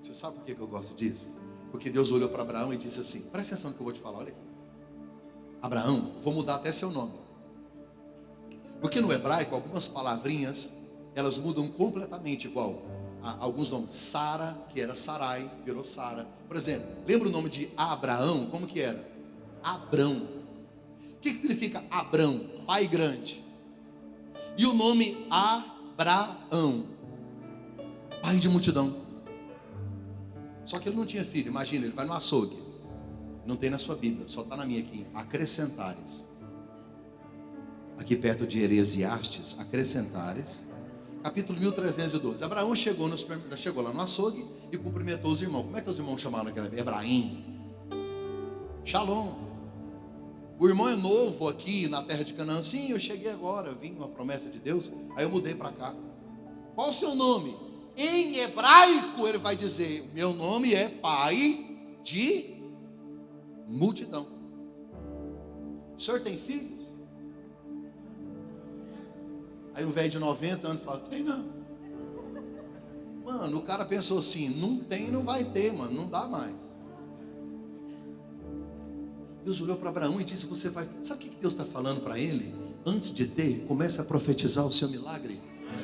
Você sabe por que eu gosto disso? Porque Deus olhou para Abraão e disse assim, presta atenção no que eu vou te falar, olha aqui. Abraão, vou mudar até seu nome. Porque no hebraico, algumas palavrinhas, elas mudam completamente igual. Alguns nomes, Sara, que era Sarai, virou Sara. Por exemplo, lembra o nome de Abraão? Como que era? Abrão. O que significa Abrão? Pai grande. E o nome Abraão, pai de multidão. Só que ele não tinha filho. Imagina, ele vai no açougue. Não tem na sua Bíblia, só está na minha aqui. Acrescentares. Aqui perto de Heresiastes, acrescentares. Capítulo 1312. Abraão chegou lá no açougue e cumprimentou os irmãos. Como é que os irmãos chamaram naquela época? Ebraim. Shalom. O irmão é novo aqui na terra de Canaã. Sim, eu cheguei agora, vim uma promessa de Deus. Aí eu mudei para cá. Qual o seu nome? Em hebraico ele vai dizer, meu nome é pai de multidão. O senhor tem filhos? Aí um velho de 90 anos fala, tem não. Mano, o cara pensou assim, não tem, não vai ter, mano, não dá mais. Deus olhou para Abraão e disse, você vai... Sabe o que Deus está falando para ele? Antes de ter, comece a profetizar o seu milagre.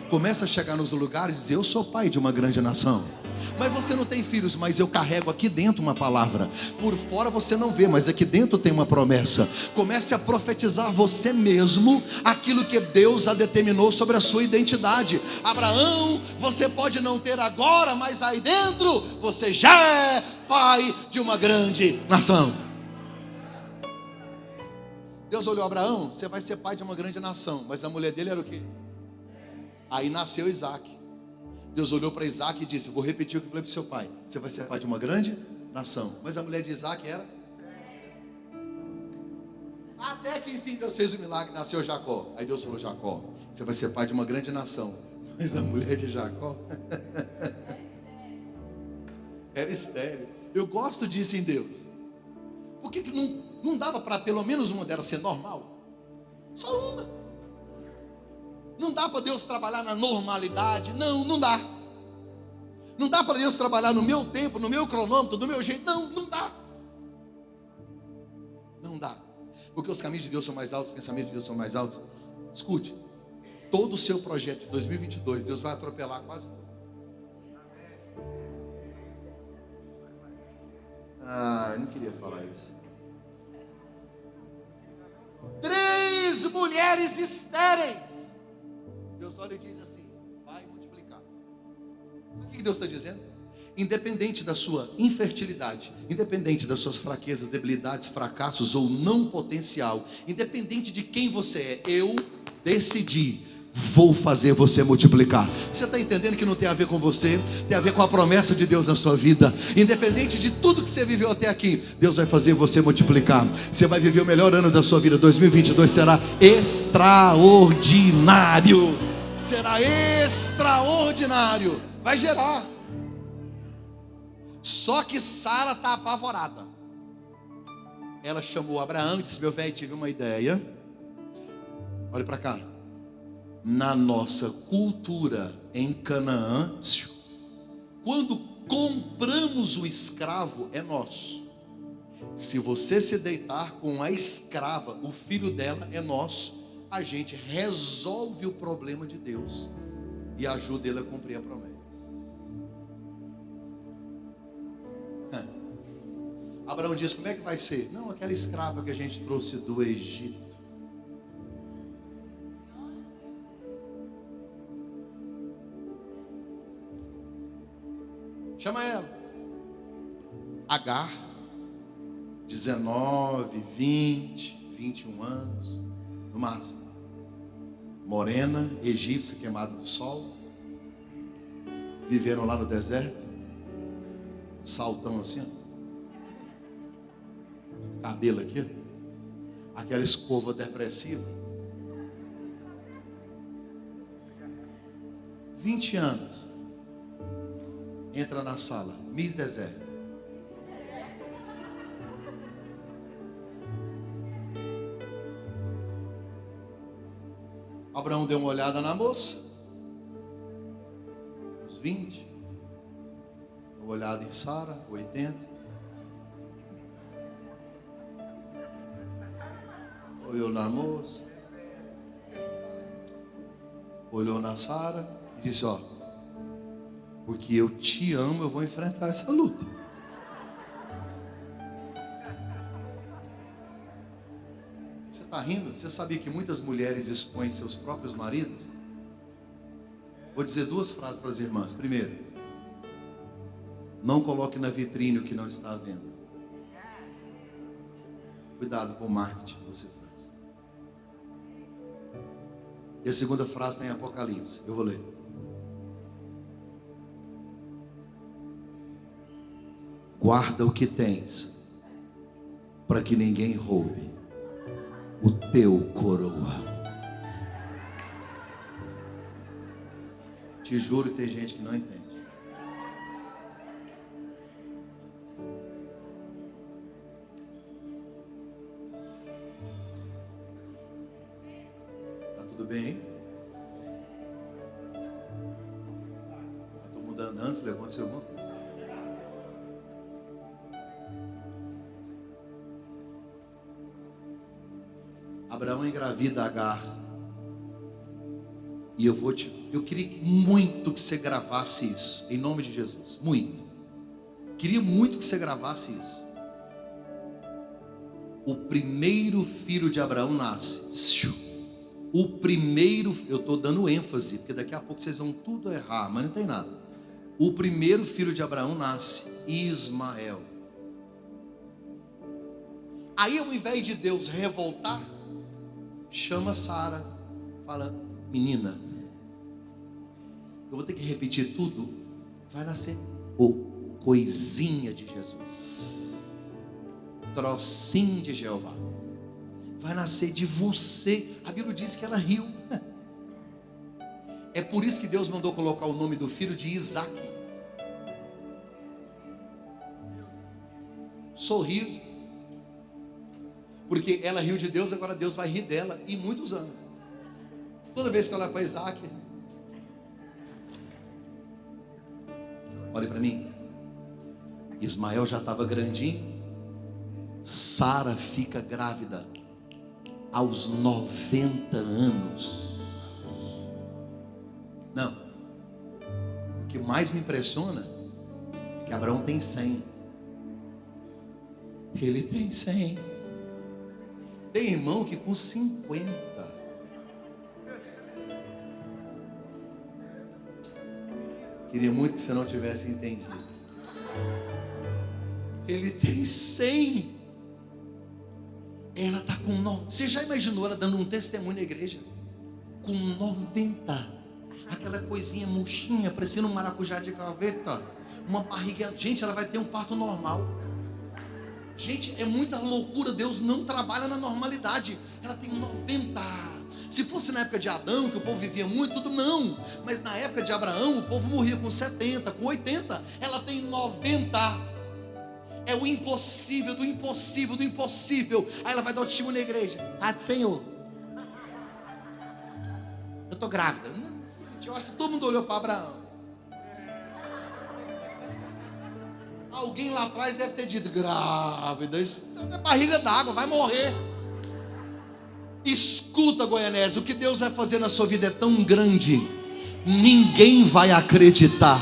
Começa a chegar nos lugares e dizer, eu sou pai de uma grande nação. Mas você não tem filhos, mas eu carrego aqui dentro uma palavra. Por fora você não vê, mas aqui dentro tem uma promessa. Comece a profetizar você mesmo aquilo que Deus já determinou sobre a sua identidade. Abraão, você pode não ter agora, mas aí dentro você já é pai de uma grande nação. Deus olhou, Abraão, você vai ser pai de uma grande nação. Mas a mulher dele era o quê? Aí nasceu Isaac. Deus olhou para Isaac e disse, vou repetir o que eu falei para o seu pai. Você vai ser pai de uma grande nação. Mas a mulher de Isaac era? Até que enfim Deus fez o milagre, nasceu Jacó. Aí Deus falou, Jacó, você vai ser pai de uma grande nação. Mas a mulher de Jacó era estéril. Eu gosto disso em Deus. Por que não dava para pelo menos uma delas ser normal? Só uma. Não dá para Deus trabalhar na normalidade. Não dá. Não dá para Deus trabalhar no meu tempo, no meu cronômetro, do meu jeito. Não dá. Não dá. Porque os caminhos de Deus são mais altos, os pensamentos de Deus são mais altos. Escute, todo o seu projeto de 2022, Deus vai atropelar quase tudo. Eu não queria falar isso. 3 mulheres estéreis. Deus olha e diz assim, vai multiplicar. Sabe o que Deus está dizendo? Independente da sua infertilidade, independente das suas fraquezas, debilidades, fracassos ou não potencial, independente de quem você é, eu decidi, vou fazer você multiplicar. Você está entendendo que não tem a ver com você, tem a ver com a promessa de Deus na sua vida. Independente de tudo que você viveu até aqui, Deus vai fazer você multiplicar. Você vai viver o melhor ano da sua vida. 2022 será extraordinário. Será extraordinário. Vai gerar. Só que Sara está apavorada. Ela chamou Abraão e disse: meu velho, tive uma ideia. Olha para cá. Na nossa cultura em Canaã, quando compramos o escravo, é nosso. Se você se deitar com a escrava, o filho dela é nosso. A gente resolve o problema de Deus e ajuda ele a cumprir a promessa. Abraão diz: como é que vai ser? Não, aquela escrava que a gente trouxe do Egito. Chama ela. Agar, 19, 20, 21 anos, no máximo. Morena, egípcia, queimada do sol. Viveram lá no deserto. Saltão assim, ó. Cabelo aqui, aquela escova depressiva. 20 anos. Entra na sala, Miss Deserto. Abraão deu uma olhada na moça. Uns 20. Deu uma olhada em Sara, 80. Olhou na moça, olhou na Sara e disse: ó, porque eu te amo, eu vou enfrentar essa luta. Você está rindo? Você sabia que muitas mulheres expõem seus próprios maridos? Vou dizer duas frases para as irmãs. Primeiro, não coloque na vitrine o que não está à venda. Cuidado com o marketing que você faz. E a segunda frase está em Apocalipse. Eu vou ler. Guarda o que tens, para que ninguém roube o teu coroa. Te juro que tem gente que não entende. Tudo bem, hein? Todo mundo andando, falei, aconteceu alguma coisa. Abraão engravida Agar. E eu queria muito que você gravasse isso, em nome de Jesus, muito. Queria muito que você gravasse isso. O primeiro filho de Abraão nasce. O primeiro, eu estou dando ênfase, porque daqui a pouco vocês vão tudo errar, mas não tem nada. O primeiro filho de Abraão nasce, Ismael. Aí, ao invés de Deus revoltar, chama Sara, fala: menina, eu vou ter que repetir tudo. Vai nascer o coisinha de Jesus, trocinho de Jeová. Vai nascer de você. A Bíblia diz que ela riu. É por isso que Deus mandou colocar o nome do filho de Isaac. Sorriso. Porque ela riu de Deus, agora Deus vai rir dela em muitos anos. Toda vez que eu olho para Isaac, olha para mim. Ismael já estava grandinho. Sara fica grávida aos 90 anos. Não. O que mais me impressiona é que Abraão tem 100. Ele tem 100. Tem irmão que com 50. Queria muito que você não tivesse entendido. Ele tem 100. Ela está com 90. Você já imaginou ela dando um testemunho na igreja? Com 90. Aquela coisinha murchinha, parecendo um maracujá de gaveta. Uma barriga. Gente, ela vai ter um parto normal. Gente, é muita loucura. Deus não trabalha na normalidade. Ela tem 90. Se fosse na época de Adão, que o povo vivia muito, tudo não. Mas na época de Abraão, o povo morria com 70, com 80. Ela tem 90. É o impossível, do impossível, do impossível. Aí ela vai dar o testemunho na igreja. Ah, Senhor, eu tô grávida. Gente, eu acho que todo mundo olhou para Abraão. Alguém lá atrás deve ter dito, grávida, isso é barriga d'água, vai morrer. Escuta, Goianese, o que Deus vai fazer na sua vida é tão grande, ninguém vai acreditar.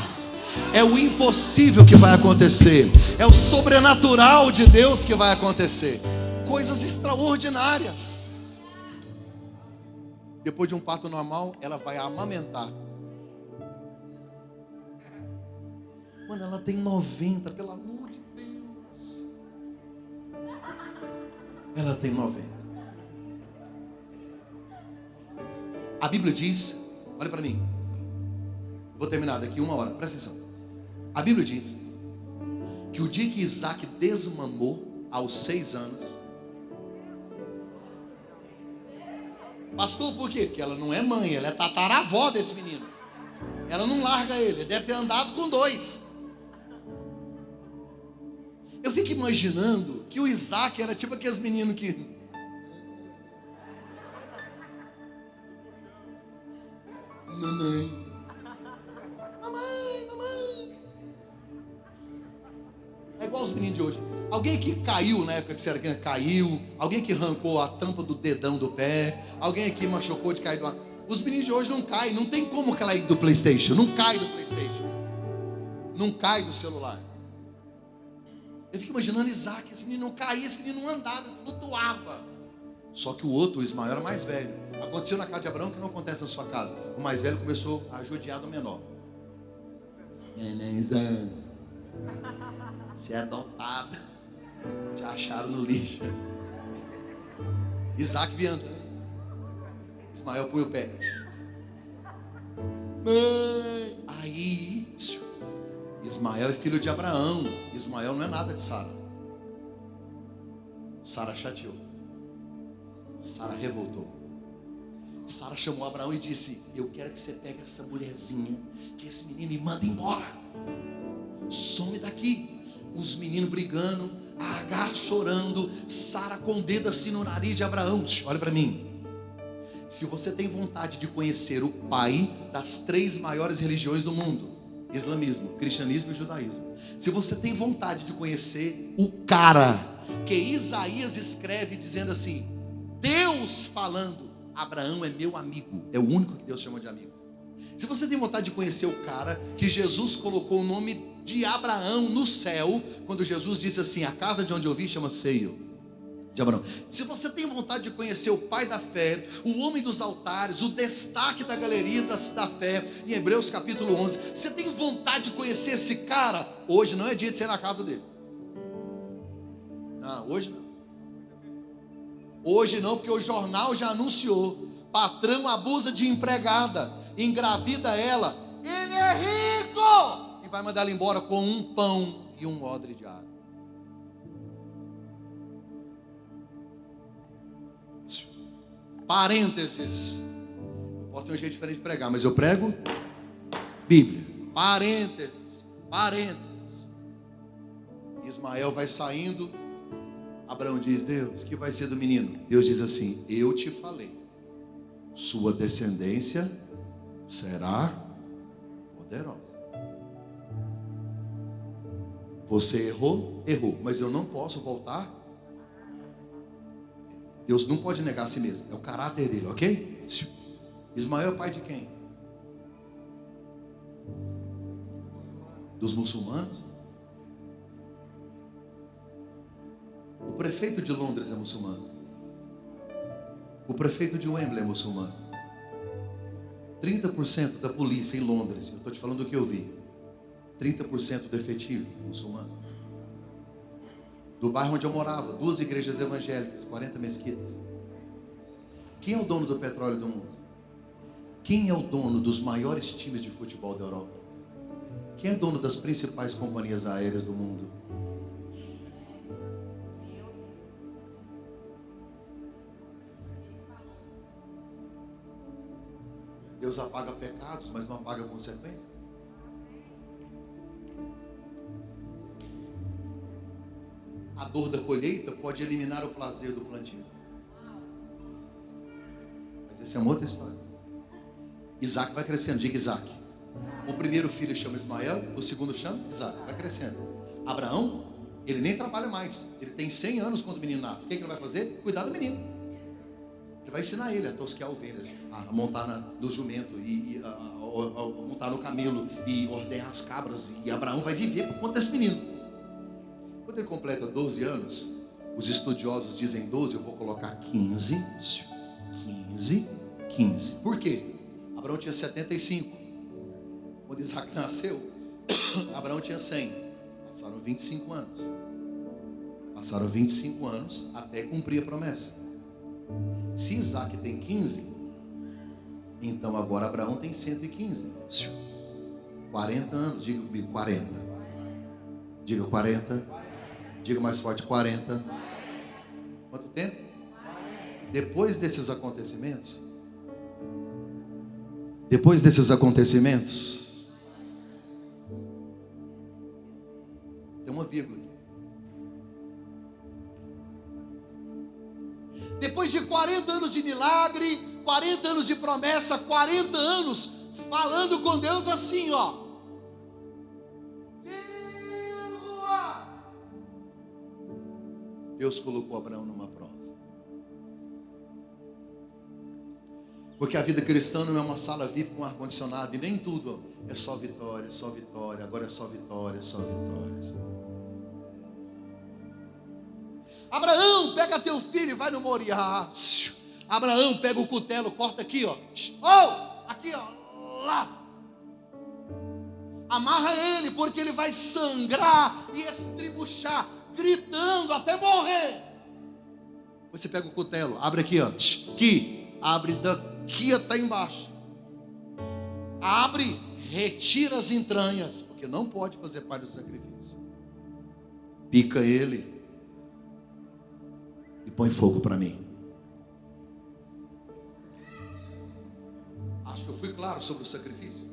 É o impossível que vai acontecer, é o sobrenatural de Deus que vai acontecer. Coisas extraordinárias. Depois de um parto normal, ela vai amamentar. Mano, ela tem 90, pelo amor de Deus. Ela tem 90. A Bíblia diz, olha para mim, vou terminar daqui 1 hora, presta atenção. A Bíblia diz que o dia que Isaac desmamou, aos 6 anos. Pastor, por quê? Porque ela não é mãe, ela é tataravó desse menino. Ela não larga ele deve ter andado com 2. Eu fico imaginando que o Isaac era tipo aqueles meninos que... Mamãe. É igual os meninos de hoje. Alguém que caiu na época que você era criança, caiu. Alguém que arrancou a tampa do dedão do pé. Alguém aqui machucou de cair do ar. Os meninos de hoje não caem. Não tem como cair do PlayStation. Não cai do PlayStation. Não cai do celular. Eu fico imaginando Isaac. Esse menino não caía, esse menino não andava, flutuava. Só que o outro, o Ismael, era mais velho. Aconteceu na casa de Abraão que não acontece na sua casa. O mais velho começou a judiar do menor. Nenenzão, você é adotado. Te acharam no lixo. Isaac vinha andando. Ismael põe o pé. Mãe. Aí, Ismael é filho de Abraão. Ismael não é nada de Sara. Sara chateou. Sara revoltou. Sara chamou Abraão e disse: eu quero que você pegue essa mulherzinha, que esse menino me manda embora. Some daqui. Os meninos brigando, a Agar chorando, Sara com o dedo assim no nariz de Abraão. Olha para mim. Se você tem vontade de conhecer o pai das 3 maiores religiões do mundo, islamismo, cristianismo e judaísmo, se você tem vontade de conhecer o cara que Isaías escreve dizendo assim, Deus falando, Abraão é meu amigo, é o único que Deus chama de amigo. Se você tem vontade de conhecer o cara que Jesus colocou o nome de Abraão no céu, quando Jesus disse assim, a casa de onde eu vim chama Seio de Abraão. Se você tem vontade de conhecer o pai da fé, o homem dos altares, o destaque da galeria da fé, em Hebreus capítulo 11, você tem vontade de conhecer esse cara, hoje não é dia de ser na casa dele. Não, hoje não. Hoje não, porque o jornal já anunciou. Patrão abusa de empregada, engravida ela, ele é rico, e vai mandar ela embora com um pão e um odre de água. Parênteses. Eu posso ter um jeito diferente de pregar, mas eu prego Bíblia. Parênteses. Ismael vai saindo. Abraão diz, Deus, o que vai ser do menino? Deus diz assim, eu te falei, sua descendência será poderosa. Você errou, mas eu não posso voltar. Deus não pode negar a si mesmo, é o caráter dele, ok? Ismael é pai de quem? Dos muçulmanos? O prefeito de Londres é muçulmano. O prefeito de Wembley é muçulmano. 30% da polícia em Londres, eu estou te falando do que eu vi, 30% do efetivo muçulmano. Do bairro onde eu morava, 2 igrejas evangélicas, 40 mesquitas. Quem é o dono do petróleo do mundo? Quem é o dono dos maiores times de futebol da Europa? Quem é dono das principais companhias aéreas do mundo? Deus apaga pecados, mas não apaga consequências. A dor da colheita pode eliminar o prazer do plantio. Mas essa é uma outra história. Isaac vai crescendo, diga Isaac. O primeiro filho chama Ismael, o segundo chama Isaac, vai crescendo. Abraão, ele nem trabalha mais. Ele tem 100 anos quando o menino nasce. O que ele vai fazer? Cuidar do menino. Ele vai ensinar ele a tosquear ovelhas, a montar no jumento, a montar no camelo e ordenhar as cabras. E Abraão vai viver por conta desse menino. Quando ele completa 12 anos, os estudiosos dizem 12, eu vou colocar 15. Por quê? Abraão tinha 75. Quando Isaac nasceu, Abraão tinha 100. Passaram 25 anos. Passaram 25 anos até cumprir a promessa. Se Isaac tem 15, então agora Abraão tem 115. 40 anos, diga comigo, 40. Diga 40. Diga mais forte, 40. Quanto tempo? Depois desses acontecimentos, tem uma vírgula aqui. Depois de 40 anos de milagre, 40 anos de promessa, 40 anos falando com Deus assim, ó. Deus colocou Abraão numa prova. Porque a vida cristã não é uma sala VIP com ar-condicionado, e nem tudo é só vitória, agora é só vitória, Abraão, pega teu filho e vai no Moriá. Abraão, pega o cutelo, corta aqui, ó. Aqui, ó, lá. Amarra ele, porque ele vai sangrar e estribuchar, gritando até morrer. Você pega o cutelo, abre aqui, ó. Aqui, abre daqui até embaixo. Abre, retira as entranhas, porque não pode fazer parte do sacrifício. Pica ele e põe fogo para mim. Acho que eu fui claro sobre o sacrifício.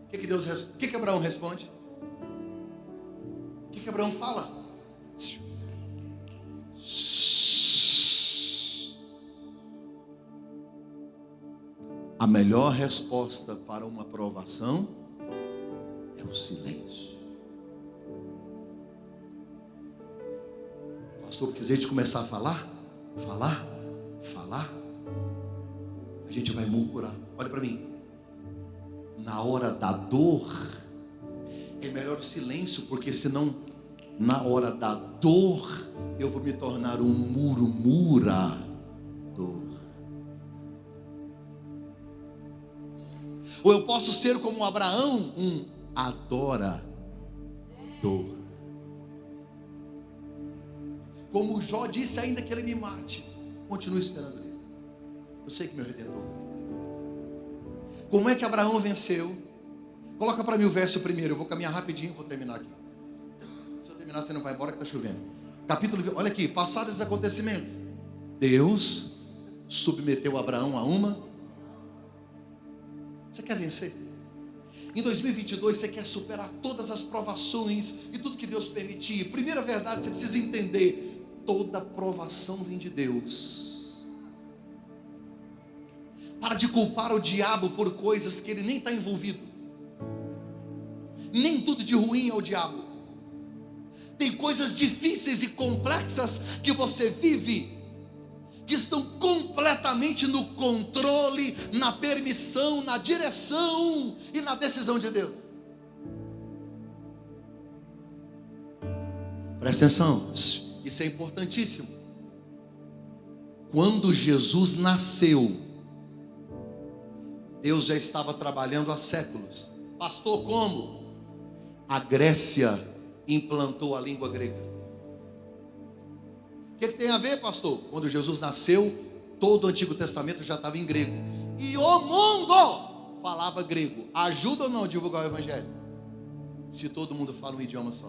O que Abraão responde? O que Abraão fala? A melhor resposta para uma provação é o silêncio. Pastor, porque se a gente começar a falar, a gente vai murmurar. Olha para mim. Na hora da dor, é melhor o silêncio, porque senão, na hora da dor, eu vou me tornar um murmurador. Ou eu posso ser como Abraão, um adorador. Como Jó disse, ainda que ele me mate, continue esperando ele. Eu sei que meu Redentor. Como é que Abraão venceu? Coloca para mim o verso primeiro. Eu vou caminhar rapidinho, vou terminar aqui. Se eu terminar, você não vai embora que está chovendo. Capítulo, olha aqui, passados os acontecimentos, Deus submeteu Abraão a uma. Você quer vencer? Em 2022 você quer superar todas as provações e tudo que Deus permitir. Primeira verdade, você precisa entender: toda provação vem de Deus. Para de culpar o diabo por coisas que ele nem está envolvido. Nem tudo de ruim é o diabo. Tem coisas difíceis e complexas que você vive, que estão completamente no controle, na permissão, na direção e na decisão de Deus. Presta atenção, isso é importantíssimo. Quando Jesus nasceu, Deus já estava trabalhando há séculos. Pastor, como? A Grécia implantou a língua grega. O que tem a ver, pastor? Quando Jesus nasceu, todo o Antigo Testamento já estava em grego. E o mundo falava grego. Ajuda ou não a divulgar o Evangelho? Se todo mundo fala um idioma só.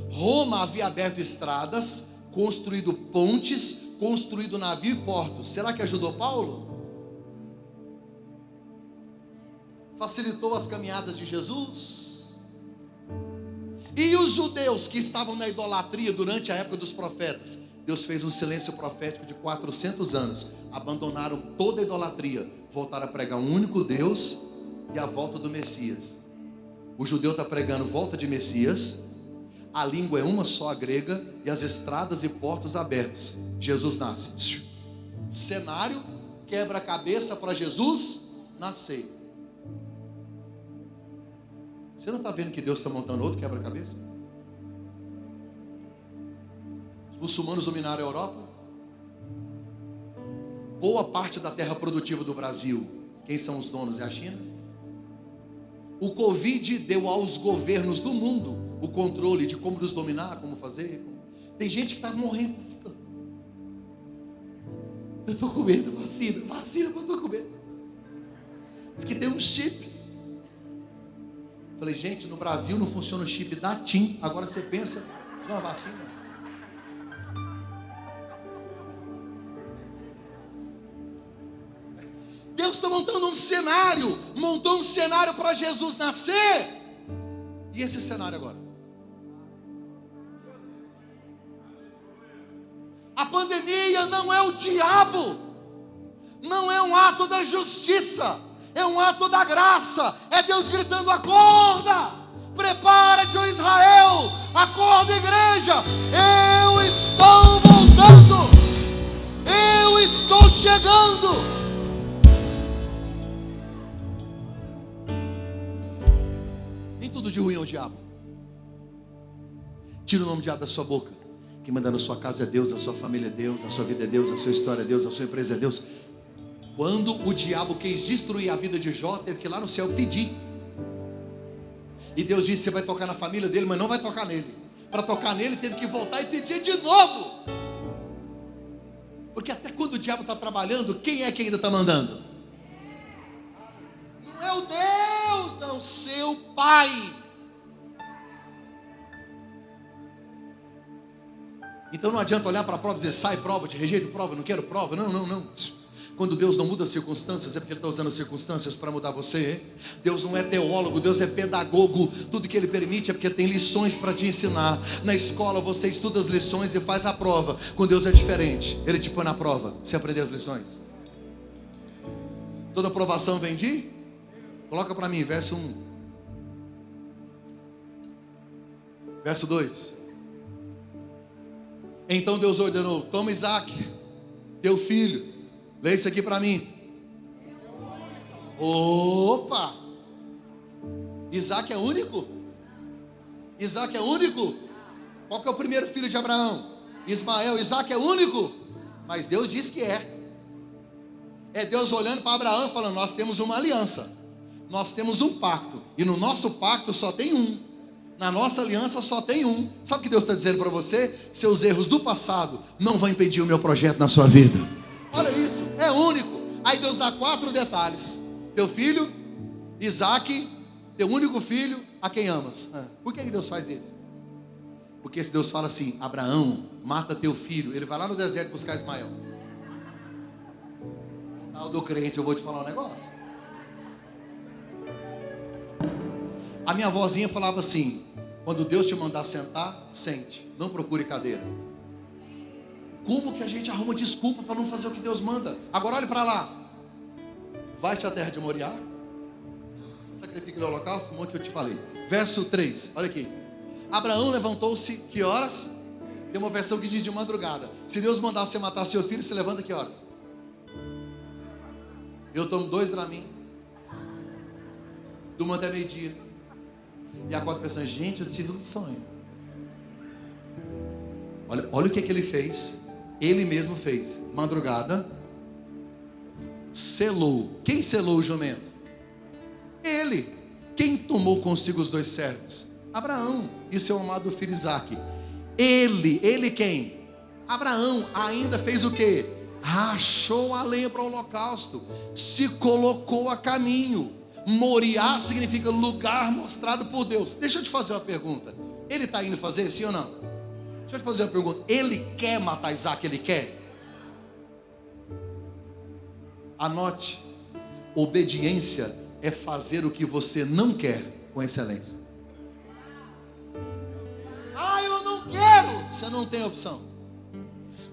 Roma havia aberto estradas, construído pontes, construído navio e portos. Será que ajudou Paulo? Facilitou as caminhadas de Jesus? E os judeus que estavam na idolatria durante a época dos profetas? Deus fez um silêncio profético de 400 anos. Abandonaram toda a idolatria, voltaram a pregar um único Deus e a volta do Messias. O judeu está pregando volta de Messias, a língua é uma só, a grega, e as estradas e portos abertos. Jesus nasce. Cenário, quebra-cabeça para Jesus nascer. Você não está vendo que Deus está montando outro quebra-cabeça? Os muçulmanos dominaram a Europa. Boa parte da terra produtiva do Brasil, quem são os donos? É a China. O Covid deu aos governos do mundo o controle de como nos dominar, como fazer. Tem gente que está morrendo. Eu estou com medo, vacina, mas eu estou com medo. Diz que tem um chip. Falei, gente, no Brasil não funciona o chip da TIM. Agora você pensa numa vacina. Deus está montando um cenário. Montou um cenário para Jesus nascer. E esse cenário agora? A pandemia não é o diabo. Não é um ato da justiça. É um ato da graça. É Deus gritando: acorda, prepara-te, ó Israel, acorda, igreja, eu estou voltando, eu estou chegando. Nem tudo de ruim é o diabo. Tira o nome de diabo da sua boca. Quem manda na sua casa é Deus, a sua família é Deus, a sua vida é Deus, a sua história é Deus, a sua empresa é Deus. Quando o diabo quis destruir a vida de Jó, teve que ir lá no céu pedir. E Deus disse: você vai tocar na família dele, mas não vai tocar nele. Para tocar nele, teve que voltar e pedir de novo. Porque até quando o diabo está trabalhando, quem é que ainda está mandando? Não é o Deus, não, seu pai. Então não adianta olhar para a prova e dizer: sai prova, te rejeito prova, não quero prova. Não. Quando Deus não muda as circunstâncias, é porque Ele está usando as circunstâncias para mudar você. Deus não é teólogo, Deus é pedagogo. Tudo que Ele permite é porque tem lições para te ensinar. Na escola você estuda as lições e faz a prova. Com Deus é diferente, Ele te põe na prova, você aprender as lições. Toda aprovação vem de? Coloca para mim, verso 1. Verso 2. Então Deus ordenou: toma Isaac, teu filho. Lê isso aqui para mim. Opa! Isaac é único? Isaac é único? Qual que é o primeiro filho de Abraão? Ismael. Isaac é único? Mas Deus diz que é. É Deus olhando para Abraão e falando: nós temos uma aliança, nós temos um pacto, e no nosso pacto só tem um, na nossa aliança só tem um. Sabe o que Deus está dizendo para você? Seus erros do passado não vão impedir o meu projeto na sua vida. Olha isso, é único. Aí Deus dá 4 detalhes: teu filho, Isaac, teu único filho, a quem amas. Por que Deus faz isso? Porque se Deus fala assim: Abraão, mata teu filho, ele vai lá no deserto buscar Ismael. Tal do crente, eu vou te falar um negócio. A minha vozinha falava assim: quando Deus te mandar sentar, sente, não procure cadeira. Como que a gente arruma desculpa para não fazer o que Deus manda? Agora olhe para lá. Vai-te à terra de Moriá, sacrifica o holocausto, um monte que eu te falei. Verso 3, olha aqui. Abraão levantou-se, que horas? Tem uma versão que diz de madrugada. Se Deus mandar você matar seu filho, você levanta que horas? Eu tomo 2 Dramin, durmo até meio-dia, e acordo pensando: gente, eu tive um sonho. Olha o que ele fez. Ele mesmo fez. Madrugada, selou. Quem selou o jumento? Ele. Quem tomou consigo os 2 servos? Abraão e seu amado filho Isaac. Ele quem? Abraão ainda fez o quê? Rachou a lenha para o holocausto, se colocou a caminho. Moriá significa lugar mostrado por Deus. Deixa eu te fazer uma pergunta: ele está indo fazer sim ou não? Deixa eu te fazer uma pergunta: ele quer matar Isaac? Ele quer? Anote: obediência é fazer o que você não quer com excelência. Ah, eu não quero. Você não tem opção.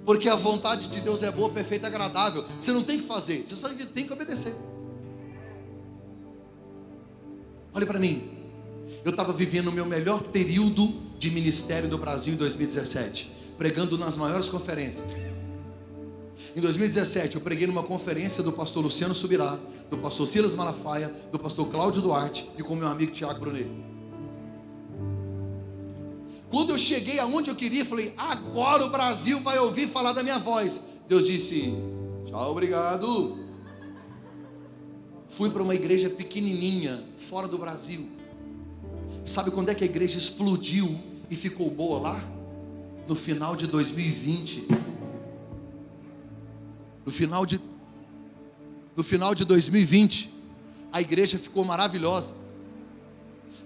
Porque a vontade de Deus é boa, perfeita e agradável. Você não tem que fazer, você só tem que obedecer. Olha para mim. Eu estava vivendo o meu melhor período de ministério do Brasil em 2017, pregando nas maiores conferências. Em 2017 eu preguei numa conferência do pastor Luciano Subirá, do pastor Silas Malafaia, do pastor Cláudio Duarte e com meu amigo Tiago Brunet. Quando eu cheguei aonde eu queria, falei: agora o Brasil vai ouvir falar da minha voz. Deus disse: tchau, obrigado. Fui para uma igreja pequenininha, fora do Brasil. Sabe quando é que a igreja explodiu e ficou boa lá? No final de 2020. No final de 2020, a igreja ficou maravilhosa.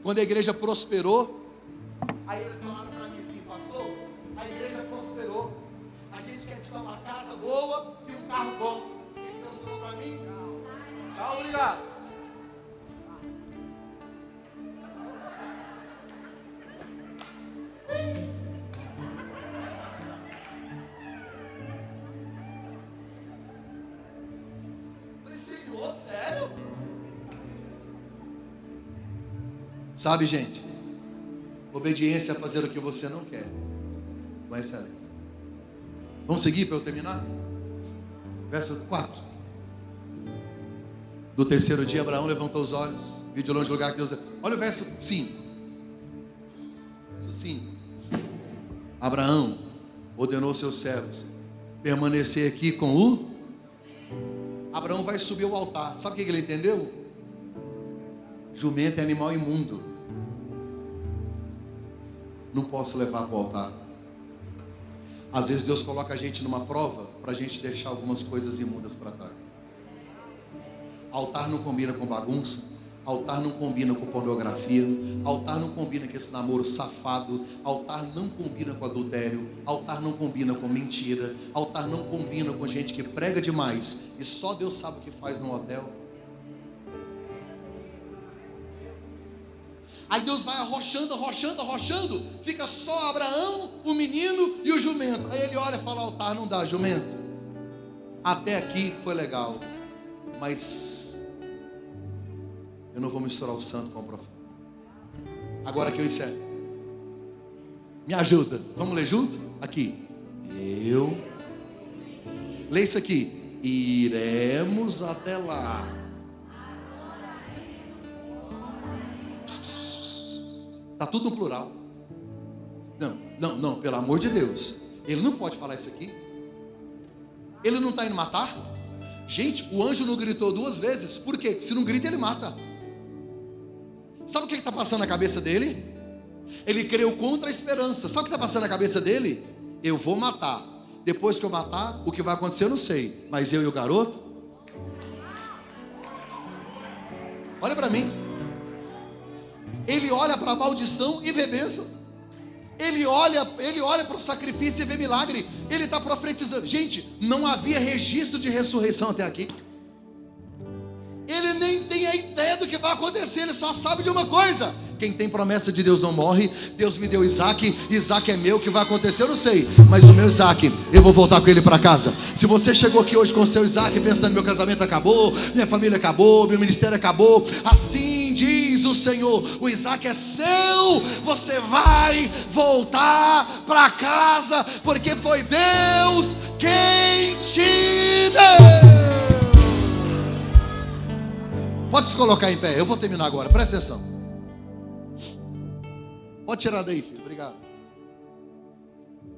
Quando a igreja prosperou, aí eles falaram para mim assim: pastor, a igreja prosperou, a gente quer te dar uma casa boa e um carro bom. Ele Deus falou para mim: tchau, obrigado. Falei: Senhor, sério? Sabe, gente, obediência é fazer o que você não quer com excelência. Vamos seguir para eu terminar? Verso 4. Do terceiro dia, Abraão levantou os olhos, viu de longe o lugar que Deus... Olha o verso 5. Verso 5. Abraão ordenou seus servos permanecer aqui com o... Abraão vai subir ao altar. Sabe o que ele entendeu? Jumento é animal imundo. Não posso levar para o altar. Às vezes Deus coloca a gente numa prova para a gente deixar algumas coisas imundas para trás. Altar não combina com bagunça. Altar não combina com pornografia. Altar não combina com esse namoro safado. Altar não combina com adultério. Altar não combina com mentira. Altar não combina com gente que prega demais e só Deus sabe o que faz no hotel. Aí Deus vai arrochando, fica só Abraão, o menino e o jumento. Aí ele olha e fala: altar não dá, jumento. Até aqui foi legal, mas eu não vou misturar o santo com o profeta. Agora que eu encerro, me ajuda, vamos ler junto? Aqui, lê isso aqui: iremos até lá. Está tudo no plural. Não, pelo amor de Deus. Ele não pode falar isso aqui. Ele não está indo matar? Gente, o anjo não gritou 2 vezes. Por quê? Se não grita, ele mata. Sabe o que está passando na cabeça dele? Ele creu contra a esperança. Sabe o que está passando na cabeça dele? Eu vou matar. Depois que eu matar, o que vai acontecer eu não sei. Mas eu e o garoto? Olha para mim. Ele olha para a maldição e vê bênção. Ele olha para o sacrifício e vê milagre. Ele está profetizando. Gente, não havia registro de ressurreição até aqui. Ele nem tem a ideia do que vai acontecer. Ele só sabe de uma coisa: quem tem promessa de Deus não morre. Deus me deu Isaac, Isaac é meu. O que vai acontecer eu não sei, mas o meu Isaac, eu vou voltar com ele para casa. Se você chegou aqui hoje com o seu Isaac pensando: meu casamento acabou, minha família acabou, meu ministério acabou, assim diz o Senhor: o Isaac é seu. Você vai voltar para casa, porque foi Deus quem te deu. Pode se colocar em pé, eu vou terminar agora, presta atenção. Pode tirar daí, filho, obrigado.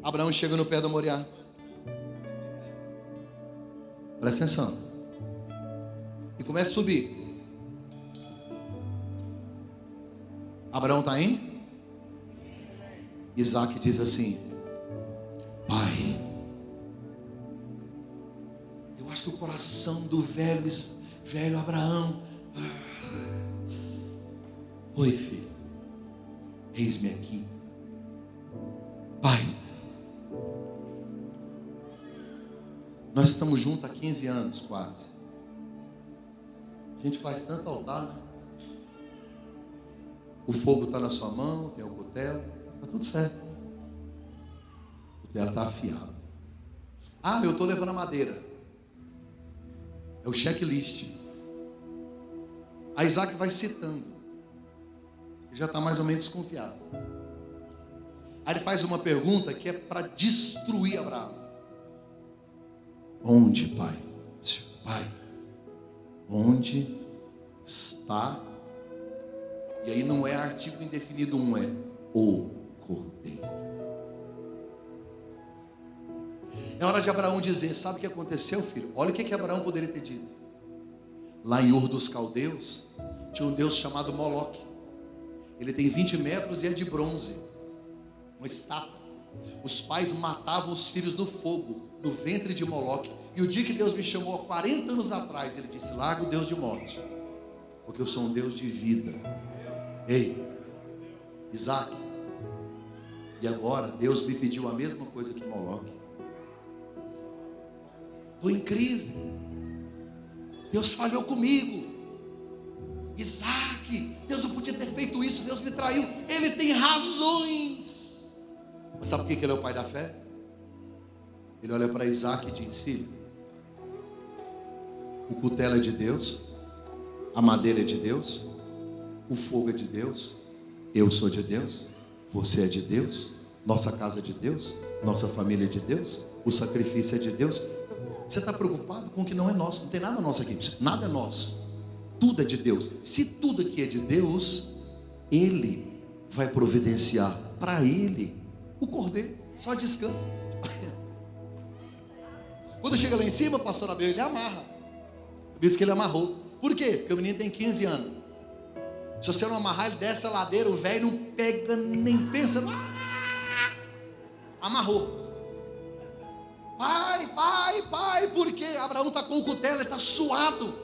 Abraão chega no pé do Moriá. Presta atenção. E começa a subir. Abraão está aí? Isaac diz assim: pai. Eu acho que o coração do velho Abraão. Oi, filho, eis-me aqui. Pai, nós estamos juntos há 15 anos quase. A gente faz tanto altar, né? O fogo está na sua mão, tem o cutelo, está tudo certo. O cutelo está afiado. Ah, eu estou levando a madeira. É o checklist. A Isaac vai citando. Ele já está mais ou menos desconfiado. Aí ele faz uma pergunta que é para destruir Abraão. Onde, pai? Pai, onde está? E aí não é artigo indefinido um, é o cordeiro. É hora de Abraão dizer, sabe o que aconteceu, filho? Olha o que Abraão poderia ter dito. Lá em Ur dos Caldeus, tinha um deus chamado Moloque. Ele tem 20 metros e é de bronze, uma estátua. Os pais matavam os filhos no fogo, no ventre de Moloque. E o dia que Deus me chamou, há 40 anos atrás, Ele disse, larga o Deus de morte, porque eu sou um Deus de vida. Ei, Isaac, e agora Deus me pediu a mesma coisa que Moloque. Estou em crise. Deus falhou comigo. Isaac, Deus não podia ter feito isso, Deus me traiu. Ele tem razões. Mas sabe por que ele é o pai da fé? Ele olha para Isaac e diz, filho, o cutelo é de Deus, a madeira é de Deus, o fogo é de Deus, eu sou de Deus, você é de Deus, nossa casa é de Deus, nossa família é de Deus, o sacrifício é de Deus. Você está preocupado com o que não é nosso? Não tem nada nosso aqui, nada é nosso, tudo é de Deus. Se tudo aqui é de Deus, Ele vai providenciar para Ele o cordeiro. Só descansa. Quando chega lá em cima, pastor Abel, ele amarra. Diz que ele amarrou. Por quê? Porque o menino tem 15 anos. Se você não amarrar, ele desce a ladeira, o velho não pega, nem pensa. Amarrou. Pai, por quê? Abraão está com o cutelo, ele está suado.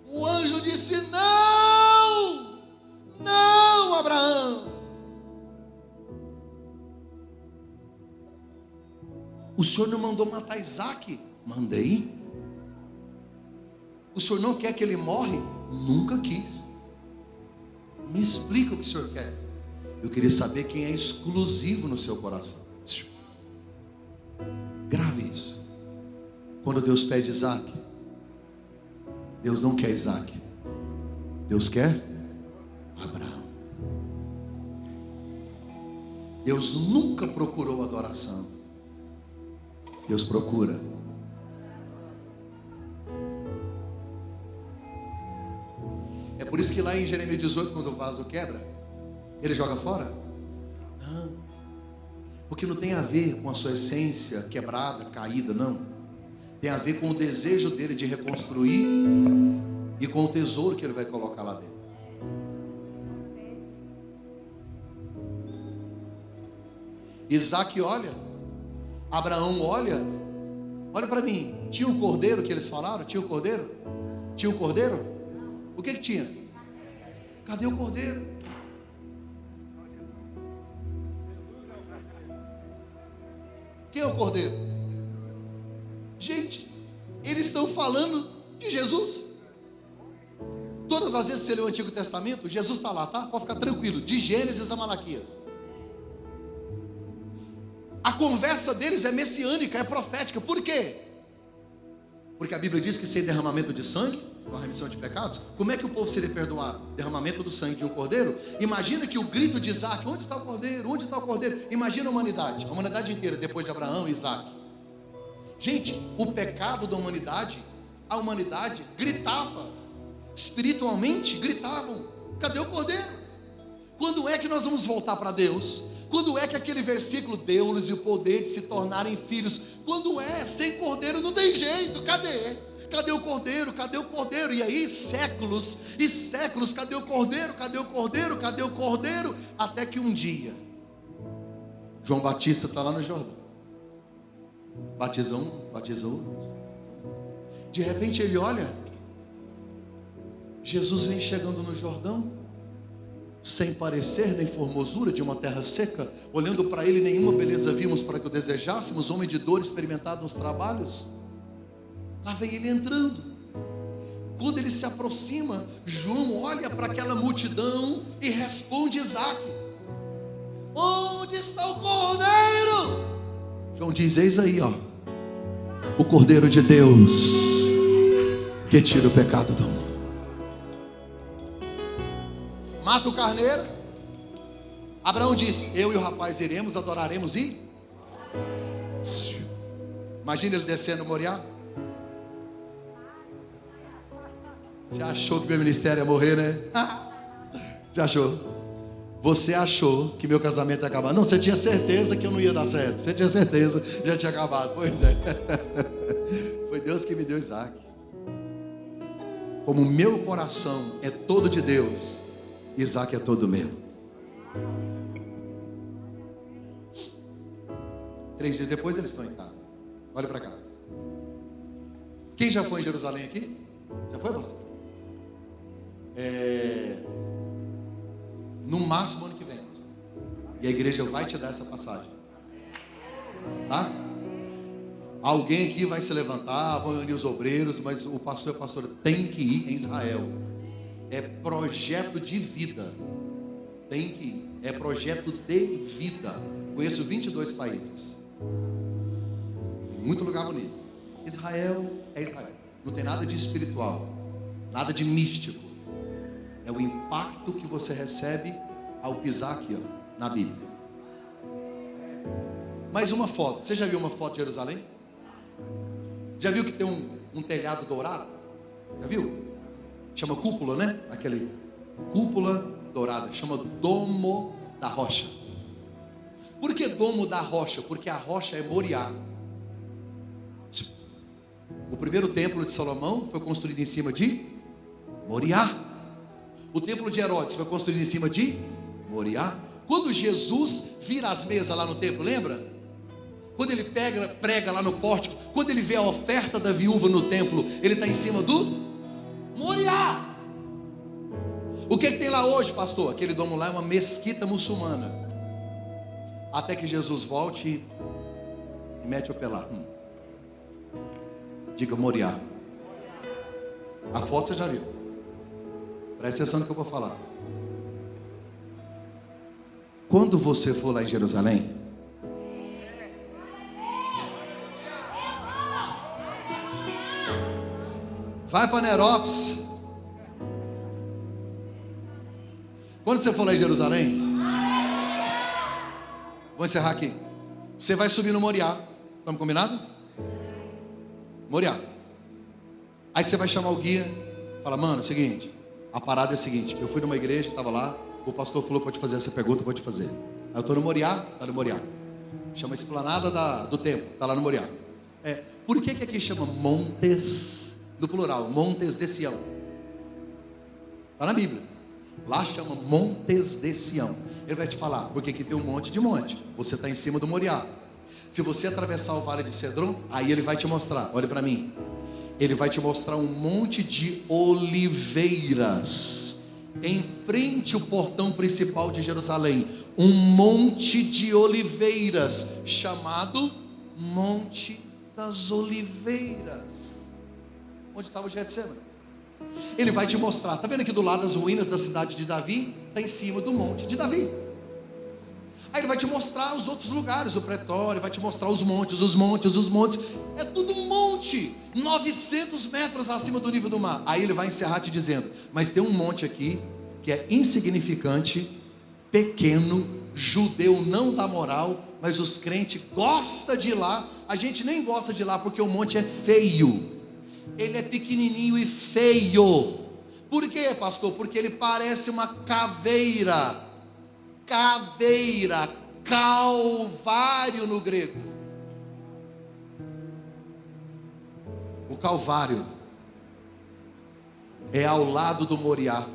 O anjo disse, não, Abraão. O Senhor não mandou matar Isaac? Mandei. O Senhor não quer que ele morre? Nunca quis. Me explica o que o Senhor quer. Eu queria saber quem é exclusivo no seu coração. Grave isso. Quando Deus pede Isaac, Deus não quer Isaac, Deus quer Abraão. Deus nunca procurou adoração, Deus procura. É por isso que lá em Jeremias 18, quando o vaso quebra, ele joga fora? Não, porque não tem a ver com a sua essência quebrada, caída, não. Tem a ver com o desejo dele de reconstruir e com o tesouro que ele vai colocar lá dentro. Isaac olha, Abraão olha para mim. Tinha um cordeiro que eles falaram? Tinha um cordeiro? Tinha um cordeiro? O que tinha? Cadê o cordeiro? Quem é o cordeiro? Gente, eles estão falando de Jesus. Todas as vezes que você lê o Antigo Testamento, Jesus está lá, tá? Pode ficar tranquilo, de Gênesis a Malaquias. A conversa deles é messiânica, é profética. Por quê? Porque a Bíblia diz que sem derramamento de sangue, com a remissão de pecados, como é que o povo seria perdoado? Derramamento do sangue de um cordeiro? Imagina que o grito de Isaac, onde está o cordeiro? Onde está o cordeiro? Imagina a humanidade inteira, depois de Abraão e Isaac. Gente, o pecado da humanidade, a humanidade gritava, espiritualmente gritavam, cadê o cordeiro? Quando é que nós vamos voltar para Deus? Quando é que aquele versículo, deu-lhes o poder de se tornarem filhos? Quando é? Sem cordeiro não tem jeito, cadê? Cadê o cordeiro? Cadê o cordeiro? E aí séculos e séculos, cadê o cordeiro? Cadê o cordeiro? Cadê o cordeiro? Até que um dia, João Batista está lá no Jordão, batizou. De repente ele olha, Jesus vem chegando no Jordão, sem parecer nem formosura, de uma terra seca. Olhando para ele, nenhuma beleza vimos para que o desejássemos, homem de dor, experimentado nos trabalhos. Lá vem ele entrando. Quando ele se aproxima, João olha para aquela multidão e responde Isaac: onde está o cordeiro? João diz: eis aí, ó, o cordeiro de Deus que tira o pecado do mundo. Mata o carneiro. Abraão diz: eu e o rapaz iremos, adoraremos e... Imagina ele descendo Moriá. Você achou que meu ministério ia morrer, né? Você achou? Você achou que meu casamento ia acabar? Não, você tinha certeza que eu não ia dar certo. Você tinha certeza que já tinha acabado. Pois é. Foi Deus que me deu Isaac. Como o meu coração é todo de Deus, Isaac é todo meu. 3 dias depois eles estão em casa. Olha para cá. Quem já foi em Jerusalém aqui? Já foi, pastor? No máximo ano que vem, pastor. E a igreja vai te dar essa passagem. Tá? Alguém aqui vai se levantar, vão unir os obreiros, mas o pastor e a pastora tem que ir em Israel. É projeto de vida. Tem que ir. É projeto de vida. Conheço 22 países. Tem muito lugar bonito. Israel é Israel. Não tem nada de espiritual, nada de místico. É o impacto que você recebe ao pisar aqui, ó, na Bíblia. Mais uma foto. Você já viu uma foto de Jerusalém? Já viu que tem um telhado dourado? Já viu? Chama cúpula, né? Aquele cúpula dourada. Chama Domo da Rocha. Por que Domo da Rocha? Porque a rocha é Moriá. O primeiro templo de Salomão foi construído em cima de Moriá. O templo de Herodes foi construído em cima de Moriá. Quando Jesus vira as mesas lá no templo, lembra? Quando ele prega lá no pórtico, quando ele vê a oferta da viúva no templo, ele está em cima do Moriá. O que tem lá hoje, pastor? Aquele domo lá é uma mesquita muçulmana. Até que Jesus volte e mete o pé lá. Diga Moriá. A foto você já viu. Presta atenção no que eu vou falar. Quando você for lá em Jerusalém, vai para Nerópolis. Quando você for lá em Jerusalém, vou encerrar aqui. Você vai subir no Moriá. Estamos combinados? Moriá. Aí você vai chamar o guia. Fala: mano, é o seguinte, a parada é a seguinte. Eu fui numa igreja, estava lá. O pastor falou para te fazer essa pergunta, eu vou te fazer. Aí eu estou no Moriá, está no Moriá. Chama a esplanada do templo, está lá no Moriá. Por que aqui chama Montes, no plural, Montes de Sião? Está na Bíblia. Lá chama Montes de Sião. Ele vai te falar, porque aqui tem um monte de monte. Você está em cima do Moriá. Se você atravessar o vale de Cedron, aí ele vai te mostrar, olha para mim. Ele vai te mostrar um monte de oliveiras. Em frente ao portão principal de Jerusalém. Um monte de oliveiras, chamado Monte das Oliveiras. Onde estava o Getsemane? Ele vai te mostrar. Está vendo aqui do lado as ruínas da cidade de Davi? Está em cima do monte de Davi. Aí ele vai te mostrar os outros lugares, o pretório, vai te mostrar os montes. É tudo um monte, 900 metros acima do nível do mar. Aí ele vai encerrar te dizendo: mas tem um monte aqui que é insignificante, pequeno, judeu não dá moral, mas os crentes gostam de ir lá. A gente nem gosta de ir lá porque o monte é feio. Ele é pequenininho e feio. Por quê, pastor? Porque ele parece uma caveira. Calvário no grego. O Calvário é ao lado do Moriá.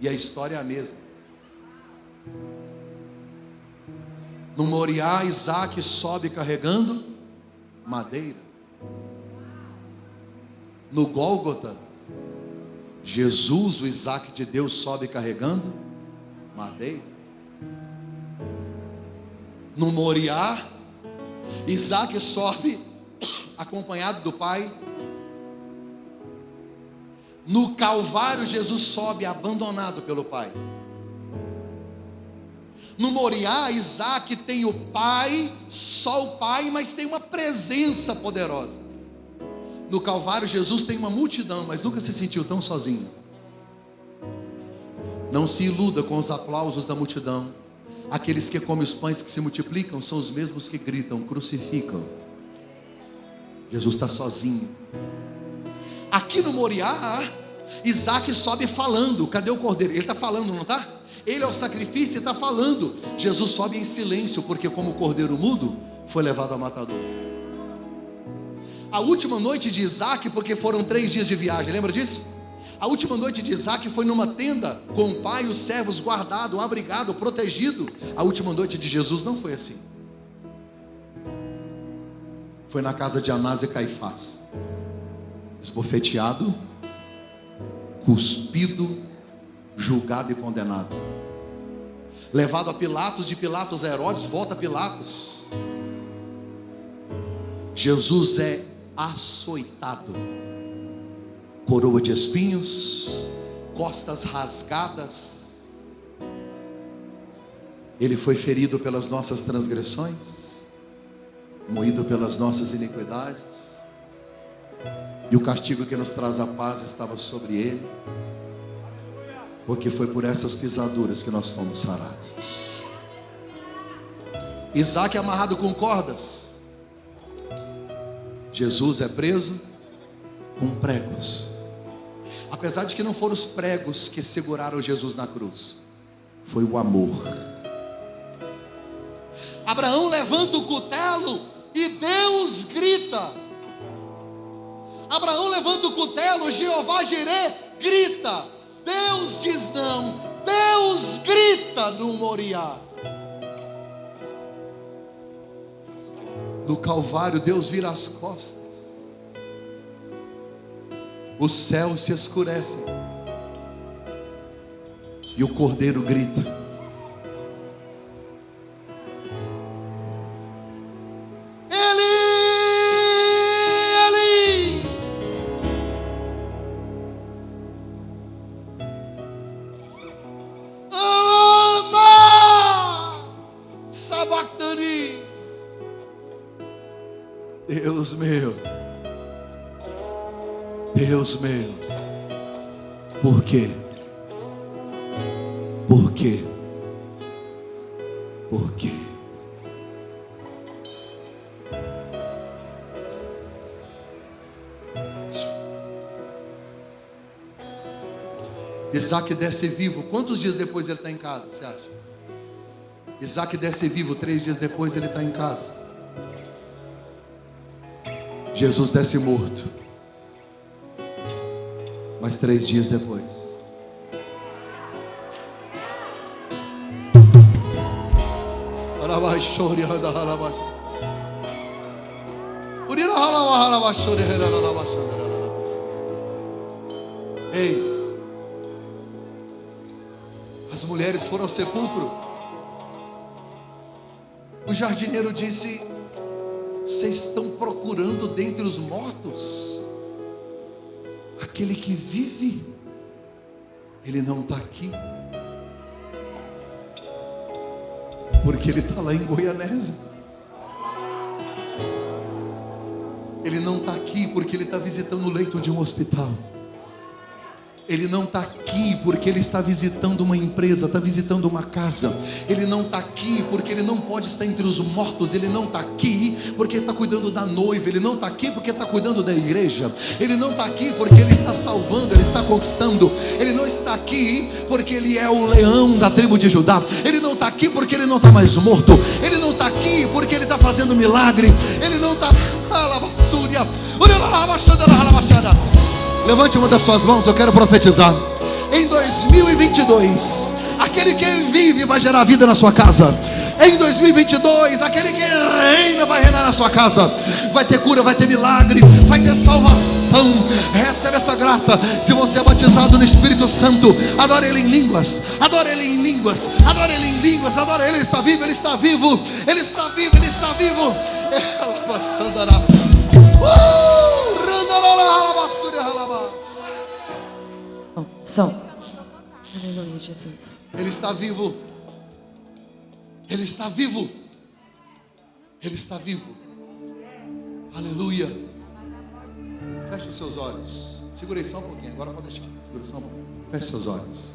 E a história é a mesma. No Moriá, Isaac sobe carregando madeira. No Gólgota, Jesus, o Isaac de Deus, sobe carregando madeira. No Moriá, Isaac sobe acompanhado do Pai. No Calvário, Jesus sobe abandonado pelo Pai. No Moriá, Isaac tem o Pai, só o Pai, mas tem uma presença poderosa. No Calvário, Jesus tem uma multidão, mas nunca se sentiu tão sozinho. Não se iluda com os aplausos da multidão. Aqueles que comem os pães que se multiplicam são os mesmos que gritam, crucificam. Jesus está sozinho. Aqui no Moriá, Isaac sobe falando. Cadê o cordeiro? Ele está falando, não está? Ele é o sacrifício e está falando. Jesus sobe em silêncio, porque como cordeiro mudo, foi levado ao matador. A última noite de Isaac, porque foram 3 dias de viagem, lembra disso? A última noite de Isaac foi numa tenda, com o pai e os servos guardado, abrigado, protegido. A última noite de Jesus não foi assim. Foi na casa de Anás e Caifás, esbofeteado, cuspido, julgado e condenado, levado a Pilatos, de Pilatos a Herodes, volta a Pilatos. Jesus é açoitado, coroa de espinhos, costas rasgadas. Ele foi ferido pelas nossas transgressões, moído pelas nossas iniquidades, e o castigo que nos traz a paz estava sobre ele, porque foi por essas pisaduras que nós fomos sarados. Isaac é amarrado com cordas, Jesus é preso com pregos. Apesar de que não foram os pregos que seguraram Jesus na cruz, foi o amor. Abraão levanta o cutelo e Deus grita. Abraão levanta o cutelo, Jeová Jirê grita. Deus diz não. Deus grita no Moriá. No Calvário, Deus vira as costas. Os céus se escurecem e o cordeiro grita. Eli, Eli. Lama sabachthani. Deus meu, Deus meu, por quê? Por quê? Por quê? Isaac desce vivo. Quantos dias depois ele está em casa, você acha? Isaac desce vivo, 3 dias depois ele está em casa. Jesus desce morto, mas 3 dias depois. Ei, as mulheres foram ao sepulcro. O jardineiro disse: vocês estão procurando dentre os mortos aquele que vive. Ele não está aqui, porque ele está lá em Goianésia. Ele não está aqui porque ele está visitando o leito de um hospital. Ele não está aqui porque ele está visitando uma empresa, está visitando uma casa. Ele não está aqui porque ele não pode estar entre os mortos. Ele não está aqui porque está cuidando da noiva. Ele não está aqui porque está cuidando da igreja. Ele não está aqui porque ele está salvando, ele está conquistando. Ele não está aqui porque ele é o leão da tribo de Judá. Ele não está aqui porque ele não está mais morto. Ele não está aqui porque ele está fazendo milagre. Ele não está... Levante uma das suas mãos, eu quero profetizar. Em 2022, aquele que vive vai gerar vida na sua casa. Em 2022, aquele que reina vai reinar na sua casa. Vai ter cura, vai ter milagre, vai ter salvação. Recebe essa graça. Se você é batizado no Espírito Santo, adore Ele em línguas. Adore Ele em línguas. Adore Ele em línguas. Adore Ele, Ele está vivo, Ele está vivo. Ele está vivo, Ele está vivo. Ela vai Som. Aleluia, Jesus. Ele está vivo. Ele está vivo. Ele está vivo. Aleluia. Feche os seus olhos. Segura aí só um pouquinho. Agora pode deixar. Segura só um pouquinho. Feche seus olhos.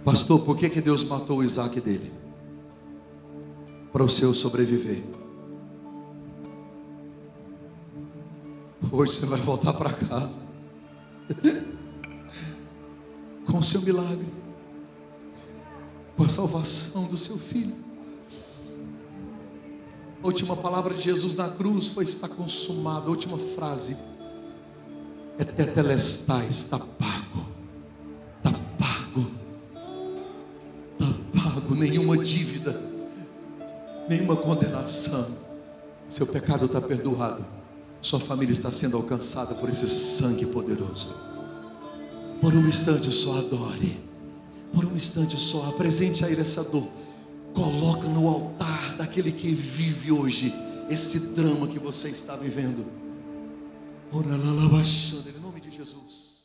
Pastor, por que Deus matou o Isaac dele? Para o seu sobreviver. Hoje você vai voltar para casa com o seu milagre, com a salvação do seu filho. A última palavra de Jesus na cruz foi: está consumado. A última frase é tetelestai, está pago. Está pago. Está pago. Nenhuma dívida, nenhuma condenação. Seu pecado está perdoado. Sua família está sendo alcançada por esse sangue poderoso. Por um instante só adore. Por um instante só apresente a Ele essa dor. Coloca no altar daquele que vive hoje esse drama que você está vivendo. Ora lá, em nome de Jesus.